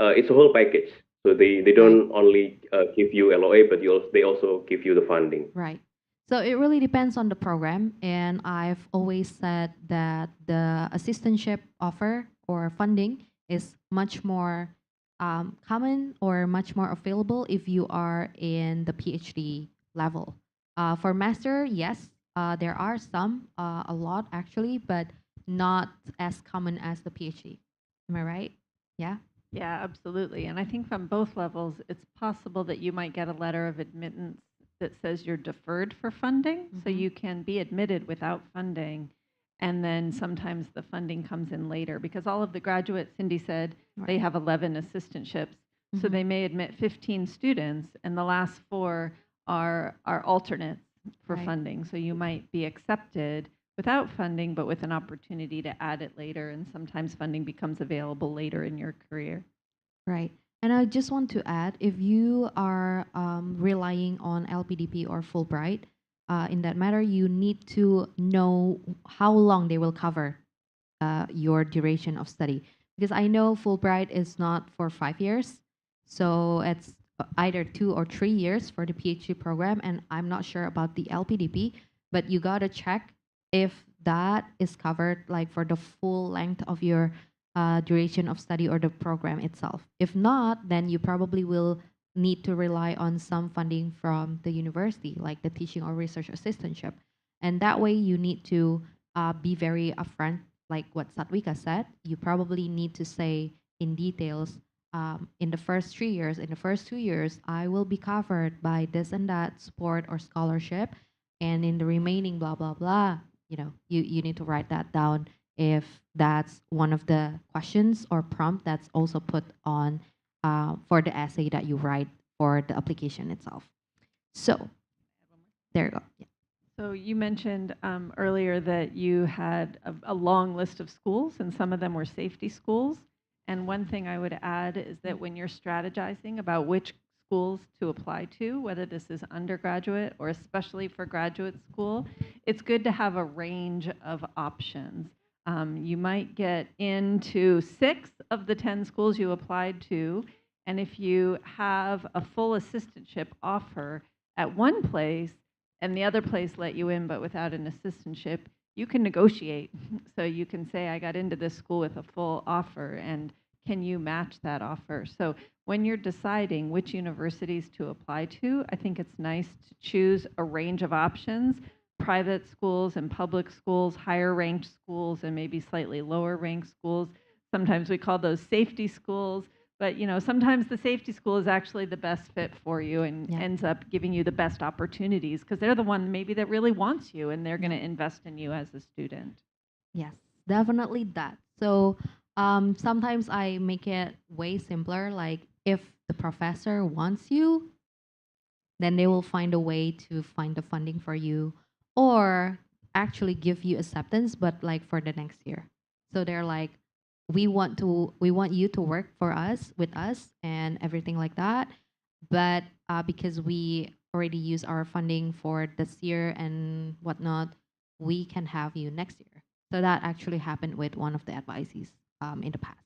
G: it's a whole package. So they don't only give you LOA, but they also give you the funding.
B: Right. So it really depends on the program, and I've always said that the assistantship offer or funding is much more common or much more available if you are in the PhD level. For master, yes, there are some, a lot actually, but not as common as the PhD. Am I right? Yeah.
D: Yeah, absolutely. And I think from both levels, it's possible that you might get a letter of admittance that says you're deferred for funding. So
B: Mhm.
D: you can be admitted without funding. And then sometimes the funding comes in later, because all of the graduates, Cindy said, they
B: Right.
D: have 11 assistantships. So
B: Mhm.
D: they may admit 15 students, and the last 4 are alternates for
B: Right.
D: funding. So you might be accepted without funding, but with an opportunity to add it later. And sometimes funding becomes available later in your career.
B: Right. And I just want to add, if you are relying on LPDP or Fulbright, in that matter, you need to know how long they will cover your duration of study. Because I know Fulbright is not for 5 years, so it's either 2 or 3 years for the PhD program, and I'm not sure about the LPDP, but you gotta check if that is covered like for the full length of your duration of study or the program itself. If not, then you probably will need to rely on some funding from the university, like the teaching or research assistantship. And that way you need to be very upfront, like what Satwika said. You probably need to say in details, in the first 3 years, in the first 2 years, I will be covered by this and that support or scholarship. And in the remaining blah, blah, blah, you need to write that down if that's one of the questions or prompt that's also put on for the essay that you write for the application itself. So there you go. Yeah.
D: So you mentioned earlier that you had a long list of schools, and some of them were safety schools. And one thing I would add is that when you're strategizing about which schools to apply to, whether this is undergraduate or especially for graduate school, it's good to have a range of options. You might get into 6 of the 10 schools you applied to, and if you have a full assistantship offer at one place, and the other place let you in but without an assistantship, you can negotiate. So you can say, I got into this school with a full offer, and can you match that offer? So when you're deciding which universities to apply to, I think it's nice to choose a range of options: private schools and public schools, higher ranked schools and maybe slightly lower ranked schools. Sometimes we call those safety schools. But sometimes the safety school is actually the best fit for you and
B: Yeah.
D: ends up giving you the best opportunities, because they're the one maybe that really wants you and they're going to invest in you as a student.
B: Yes, definitely that. So sometimes I make it way simpler. Like if the professor wants you, then they will find a way to find the funding for you, or actually give you acceptance, but like for the next year. So they're like, we want you to work for us with us and everything like that. But because we already use our funding for this year and whatnot, we can have you next year. So that actually happened with one of the advisees in the past,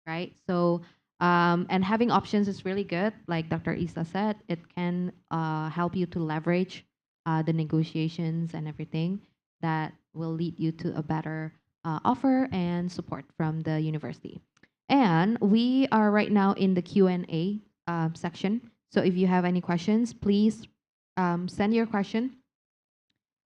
B: right? So and having options is really good. Like Dr. Isa said, it can help you to leverage the negotiations and everything that will lead you to a better offer and support from the university. And we are right now in the Q&A section. So if you have any questions, please send your question.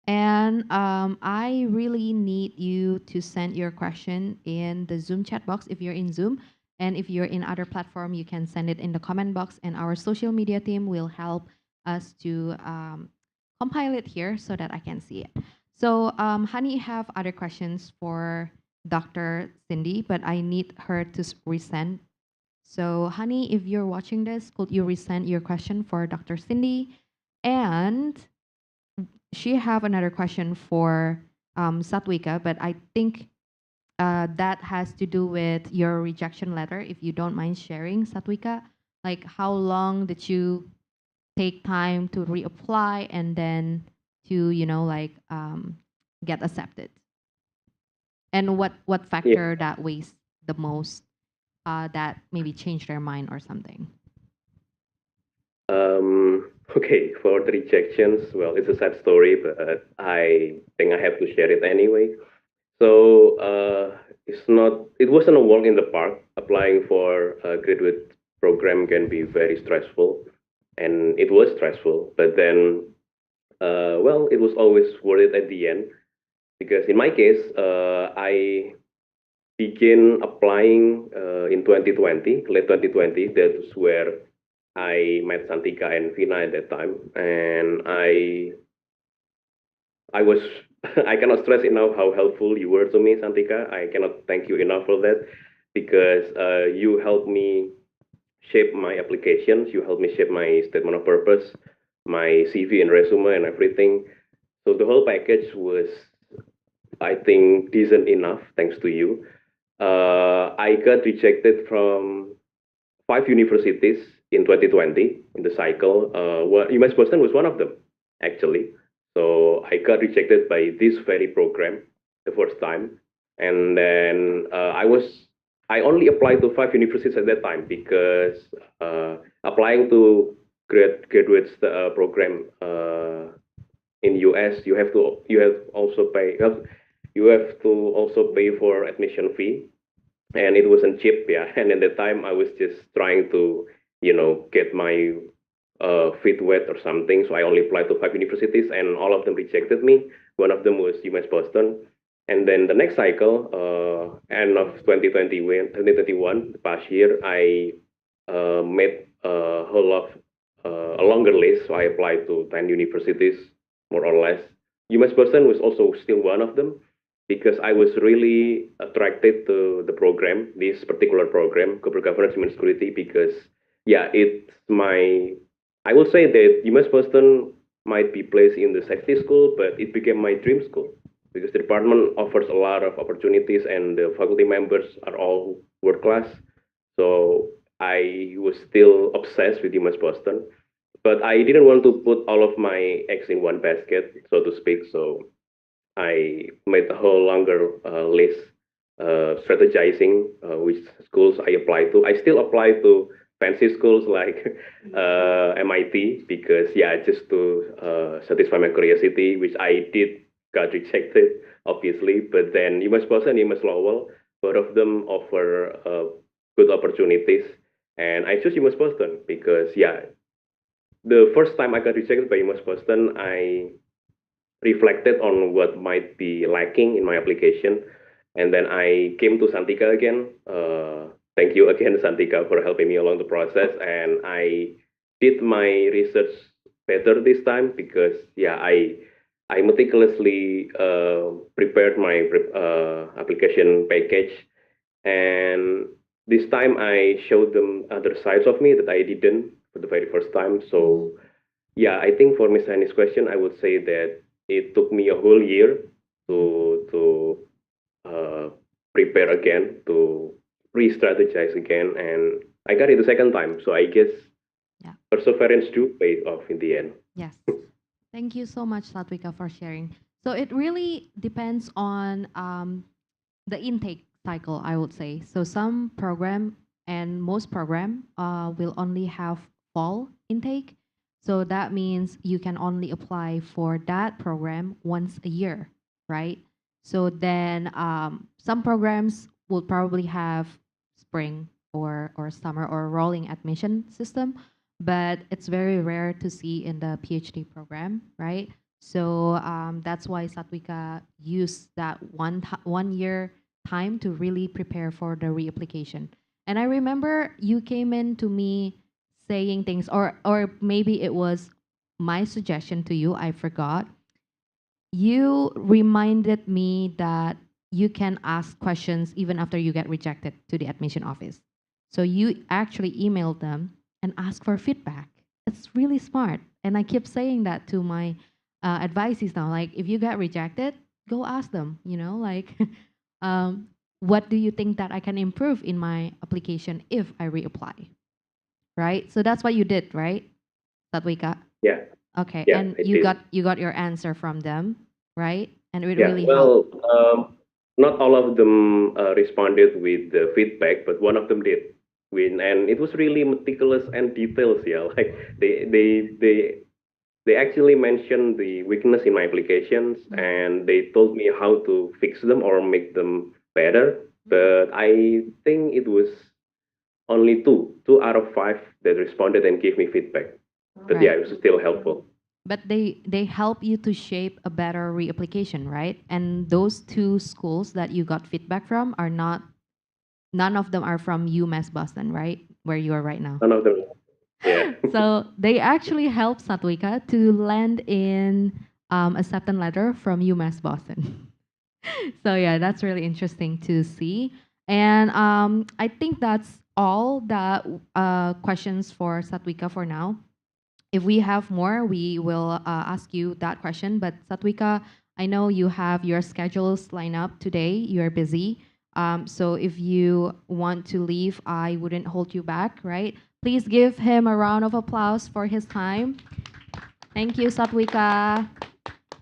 B: And I really need you to send your question in the Zoom chat box if you're in Zoom. And if you're in other platform, you can send it in the comment box, and our social media team will help us to compile it here so that I can see it. So Honey have other questions for Dr. Cindy, but I need her to resend. So Honey, if you're watching this, could you resend your question for Dr. Cindy? And she have another question for Satwika, but I think that has to do with your rejection letter. If you don't mind sharing, Satwika, like how long did you take time to reapply and then to like get accepted? And what
G: Yeah.
B: factor that weighs the most that maybe changed their mind or something?
G: Okay, for the rejections, well, it's a sad story, but I think I have to share it anyway. So it wasn't a walk in the park. Applying for a graduate program can be very stressful, and it was stressful. But then, well, it was always worth it at the end because in my case, I began applying in 2020, late 2020. That's where I met Santika and Vina at that time, and I was I cannot stress enough how helpful you were to me, Santika. I cannot thank you enough for that because you helped me shape my applications. You helped me shape my statement of purpose, my CV and resume and everything. So the whole package was, I think, decent enough thanks to you. I got rejected from 5 universities in 2020 in the cycle. UMass Boston was one of them, actually. So I got rejected by this very program the first time, and then I only applied to 5 universities at that time because applying to graduate program in US, you have to also pay for admission fee, and it wasn't cheap, yeah. And at the time I was just trying to get my feet wet or something, so I only applied to 5 universities and all of them rejected me. One of them was UMass Boston. And then the next cycle, end of 2021, the past year, I made a whole of a longer list, so I applied to 10 universities, more or less. UMass Boston was also still one of them, because I was really attracted to the program, this particular program, corporate governance, human security, because yeah, I will say that UMass Boston might be placed in the safety school, but it became my dream school because the department offers a lot of opportunities and the faculty members are all world class. So I was still obsessed with UMass Boston, but I didn't want to put all of my eggs in one basket, so to speak. So I made a whole longer list, strategizing which schools I apply to. I still apply to fancy schools like MIT because, yeah, just to satisfy my curiosity, which I did got rejected, obviously. But then UMass Boston, UMass Lowell, both of them offer good opportunities. And I chose UMass Boston because, yeah, the first time I got rejected by UMass Boston, I reflected on what might be lacking in my application. And then I came to Santika again. Thank you again, Santika, for helping me along the process. And I did my research better this time because, yeah, I meticulously prepared my application package. And this time I showed them other sides of me that I didn't for the very first time. So, yeah, I think for Miss Annie's question, I would say that it took me a whole year to prepare again, to re-strategize again, and I got it the second time. So I guess
B: Yeah.
G: perseverance do pay off in the end.
B: Yes. Thank you so much, Satwika, for sharing. So it really depends on the intake cycle, I would say. So some program and most program will only have fall intake. So that means you can only apply for that program once a year, right? So then some programs will probably have spring or summer or rolling admission system, but it's very rare to see in the PhD program, right? So that's why Satwika used that 1 year time to really prepare for the reapplication. And I remember you came in to me saying things, or maybe it was my suggestion to you, I forgot. You reminded me that you can ask questions even after you get rejected to the admission office. So you actually emailed them and ask for feedback. It's really smart. And I keep saying that to my advisees now. Like, if you get rejected, go ask them, like, what do you think that I can improve in my application if I reapply? Right? So that's what you did, right, Satwika?
G: Yeah,
B: Okay,
G: yeah,
B: and
G: I
B: you
G: did.
B: got your answer from them, right? And it
G: Yeah,
B: really helped.
G: well, not all of them responded with the feedback, but one of them did. And it was really meticulous and details. Yeah, like they actually mentioned the weakness in my applications, and they told me how to fix them or make them better. But I think it was only two out of five that responded and gave me feedback. But yeah,
B: Right.
G: it was still helpful.
B: But they help you to shape a better reapplication, right? And those two schools that you got feedback from are not, none of them are from UMass Boston, right? Where you are right now.
G: None of them. Yeah.
B: So they actually helped Satwika to land in acceptance letter from UMass Boston. So yeah, that's really interesting to see. And I think that's all the questions for Satwika for now. If we have more, we will ask you that question. But Satwika, I know you have your schedules lined up today. You're busy. So if you want to leave, I wouldn't hold you back, right? Please give him a round of applause for his time. Thank you, Satwika.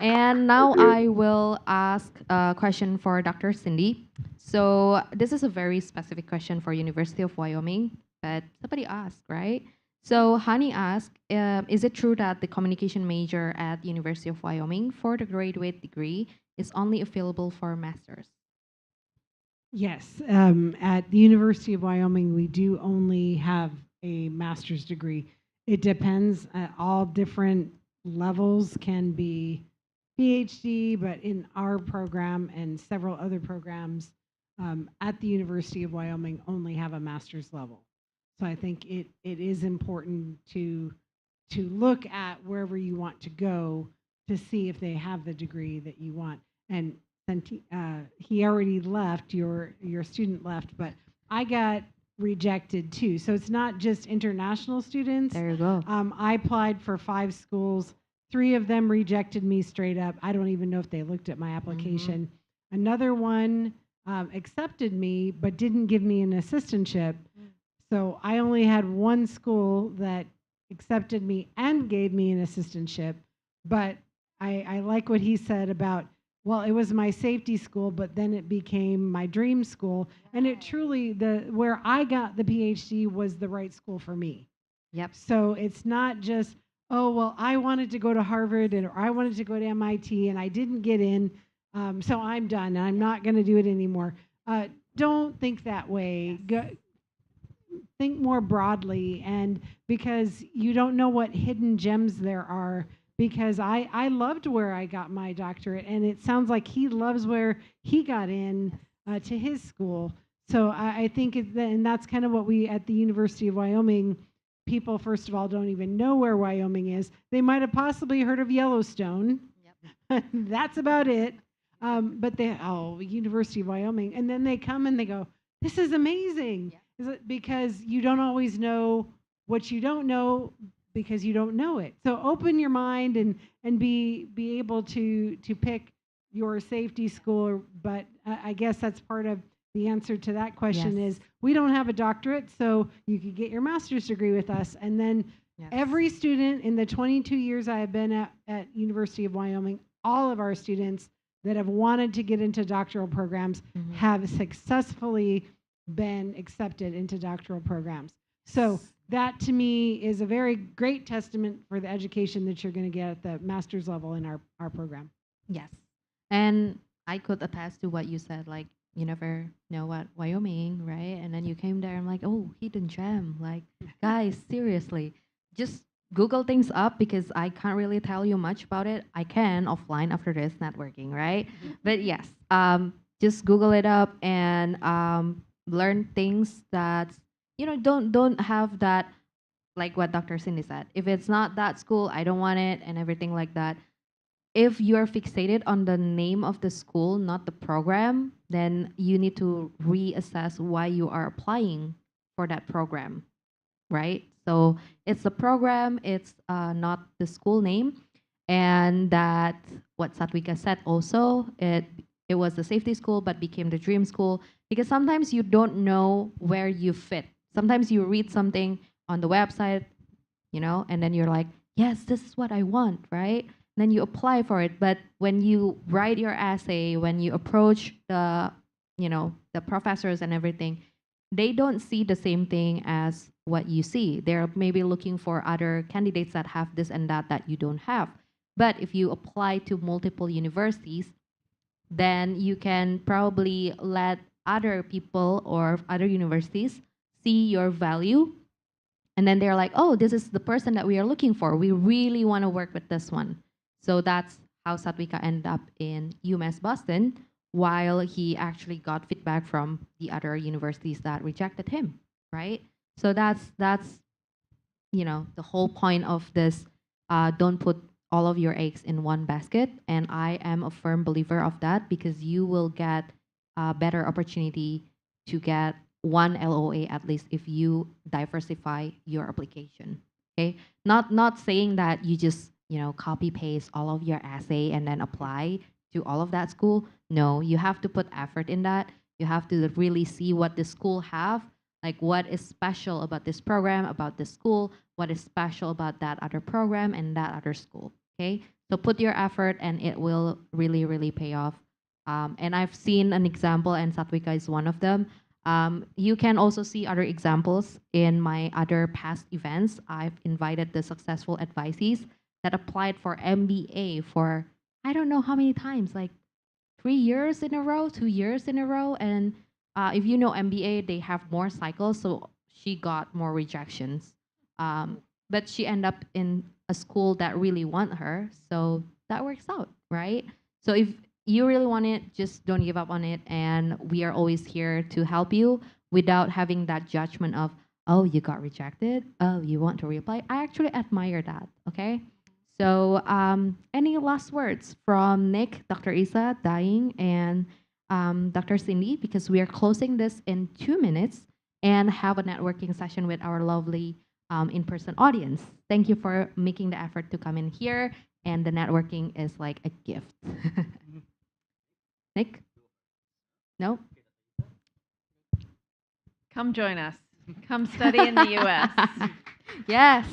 B: And now
G: Thank you.
B: I will ask a question for Dr. Cindy. So this is a very specific question for University of Wyoming, but somebody asked, right? So Hani asked, is it true that the communication major at University of Wyoming for the graduate degree is only available for masters?
F: Yes, at the University of Wyoming, we do only have a master's degree. It depends. All different levels can be PhD, but in our program and several other programs at the University of Wyoming only have a master's level. So I think it is important to look at wherever you want to go to see if they have the degree that you want. And since he already left, your student left, but I got rejected too. So it's not just international students.
B: There you go.
F: I applied for 5 schools. 3 of them rejected me straight up. I don't even know if they looked at my application. Another one accepted me, but didn't give me an assistantship. So I only had 1 school that accepted me and gave me an assistantship. But I like what he said about, well, it was my safety school, but then it became my dream school. And it truly, where I got the PhD was the right school for me.
B: Yep.
F: So it's not just, oh, well, I wanted to go to Harvard or I wanted to go to MIT and I didn't get in, so I'm done. I'm not going to do it anymore. Don't think that way. Think more broadly, and because you don't know what hidden gems there are. Because I loved where I got my doctorate, and it sounds like he loves where he got in to his school. So I think and that's kind of what we at the University of Wyoming, people, first of all, don't even know where Wyoming is. They might have possibly heard of Yellowstone. Yep. That's about it. But University of Wyoming. And then they come and they go, this is amazing. Yep. Is it because you don't always know what you don't know because you don't know it. So open your mind and be able to pick your safety school. But I guess that's part of the answer to that question
B: Yes.
F: is we don't have a doctorate, so you could get your master's degree with us. And then
B: Yes.
F: every student in the 22 years I have been at University of Wyoming, all of our students that have wanted to get into doctoral programs
B: Mhm.
F: have successfully been accepted into doctoral programs. So that to me is a very great testament for the education that you're going to get at the master's level in our program.
B: Yes. And I could attest to what you said, like you never know what Wyoming, right? And then you came there, I'm like, oh, hidden gem. Like, guys, seriously, just Google things up because I can't really tell you much about it. I can offline after this networking, right? But yes, just Google it up and learn things that don't have that, like what Dr. Cindy said. If it's not that school, I don't want it and everything like that. If you're fixated on the name of the school, not the program, then you need to reassess why you are applying for that program, right? So it's the program, it's not the school name. And that what Satwika said also, it was the safety school but became the dream school because sometimes you don't know where you fit. Sometimes you read something on the website, and then you're like, yes, this is what I want, right? And then you apply for it. But when you write your essay, when you approach the professors and everything, they don't see the same thing as what you see. They're maybe looking for other candidates that have this and that you don't have. But if you apply to multiple universities, then you can probably let other people or other universities see your value, and then they're like, oh, this is the person that we are looking for. We really want to work with this one. So that's how Satwika ended up in UMass Boston, while he actually got feedback from the other universities that rejected him, right? So that's the whole point of this. Don't put all of your eggs in one basket. And I am a firm believer of that because you will get a better opportunity to get one LOA at least if you diversify your application. Okay, not saying that you just copy paste all of your essay and then apply to all of that school. No, you have to put effort in that. You have to really see what the school have, like what is special about this program, about this school, what is special about that other program and that other school. Okay, so put your effort and it will really, really pay off. And I've seen an example, and Satwika is one of them. You can also see other examples in my other past events. I've invited the successful advisees that applied for MBA for I don't know how many times, like 3 years in a row, 2 years in a row. And if you know MBA, they have more cycles, so she got more rejections. But she ended up in a school that really want her, so that works out, right? So if you really want it, just don't give up on it, and we are always here to help you without having that judgment of, oh, you got rejected, oh, you want to reapply. I actually admire that, okay? So any last words from Nick, Dr. Isa, Dying, and Dr. Cindy, because we are closing this in 2 minutes and have a networking session with our lovely in-person audience. Thank you for making the effort to come in here, and the networking is like a gift. Nick? No?
D: Come join us. Come study in the US.
B: Yes.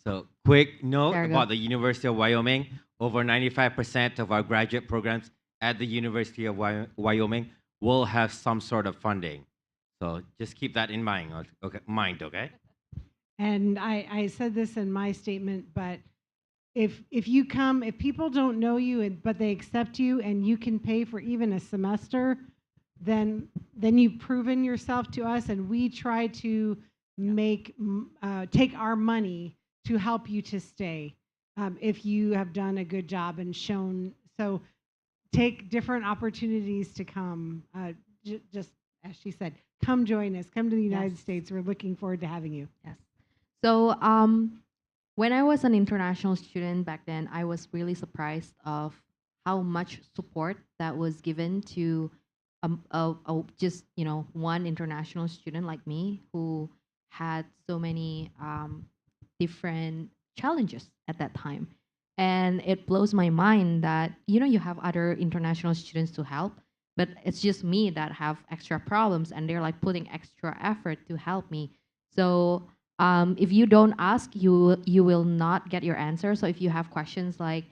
E: So quick note
B: There we go.
E: about the University of Wyoming. Over 95% of our graduate programs at the University of Wyoming will have some sort of funding. So just keep that in mind, okay?
F: And I said this in my statement, but if you come, if people don't know you but they accept you and you can pay for even a semester, then you've proven yourself to us, and we try to take our money to help you to stay if you have done a good job and shown. So take different opportunities to come. Just as she said, come join us. Come to the United
B: Yes.
F: States. We're looking forward to having you.
B: Yes. So when I was an international student back then, I was really surprised of how much support that was given to just one international student like me who had so many different challenges at that time. And it blows my mind that you have other international students to help. but it's just me that have extra problems, and they're like putting extra effort to help me. So if you don't ask, you will not get your answer. So if you have questions like,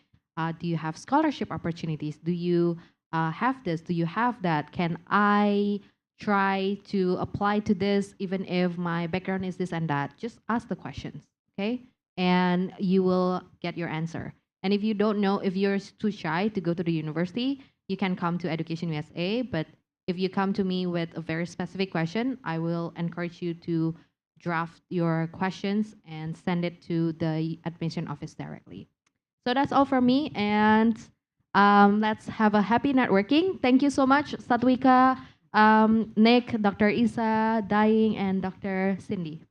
B: do you have scholarship opportunities? Do you have this? Do you have that? Can I try to apply to this even if my background is this and that? Just ask the questions, okay? And you will get your answer. And if you don't know, if you're too shy to go to the university, you can come to Education USA. But if you come to me with a very specific question, I will encourage you to draft your questions and send it to the admission office directly. So that's all from me, and let's have a happy networking. Thank you so much, Satwika, Nick, Dr. Isa, Dying, and Dr. Cindy.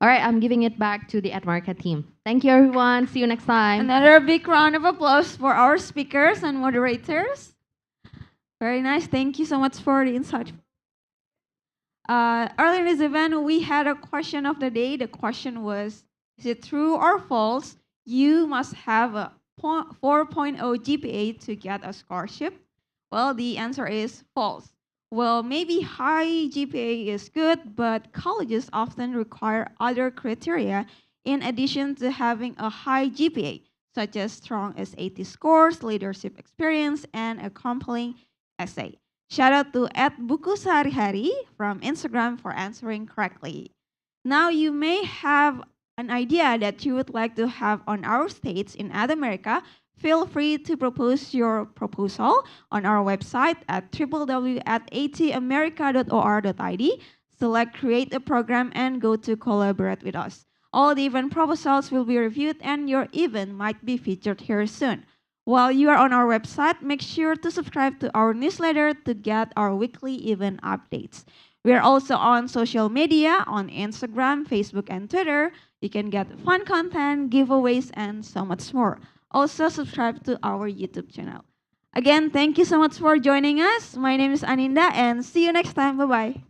B: All right, I'm giving it back to the Admarca team. Thank you, everyone. See you next time.
A: Another big round of applause for our speakers and moderators. Very nice. Thank you so much for the insight. Earlier in this event, we had a question of the day. The question was, is it true or false you must have a 4.0 GPA to get a scholarship? Well, the answer is false. Well, maybe high GPA is good, but colleges often require other criteria in addition to having a high GPA, such as strong SAT scores, leadership experience, and a compelling essay. Shout out to @bukusehari-hari from Instagram for answering correctly. Now you may have an idea that you would like to have on our states in America. Feel free to propose your proposal on our website at www.atamerica.or.id. Select create a program and go to collaborate with us. All the event proposals will be reviewed and your event might be featured here soon. While you are on our website, make sure to subscribe to our newsletter to get our weekly event updates. We are also on social media on Instagram, Facebook, and Twitter. You can get fun content, giveaways, and so much more. Also, subscribe to our YouTube channel. Again, thank you so much for joining us. My name is Aninda, and see you next time. Bye-bye.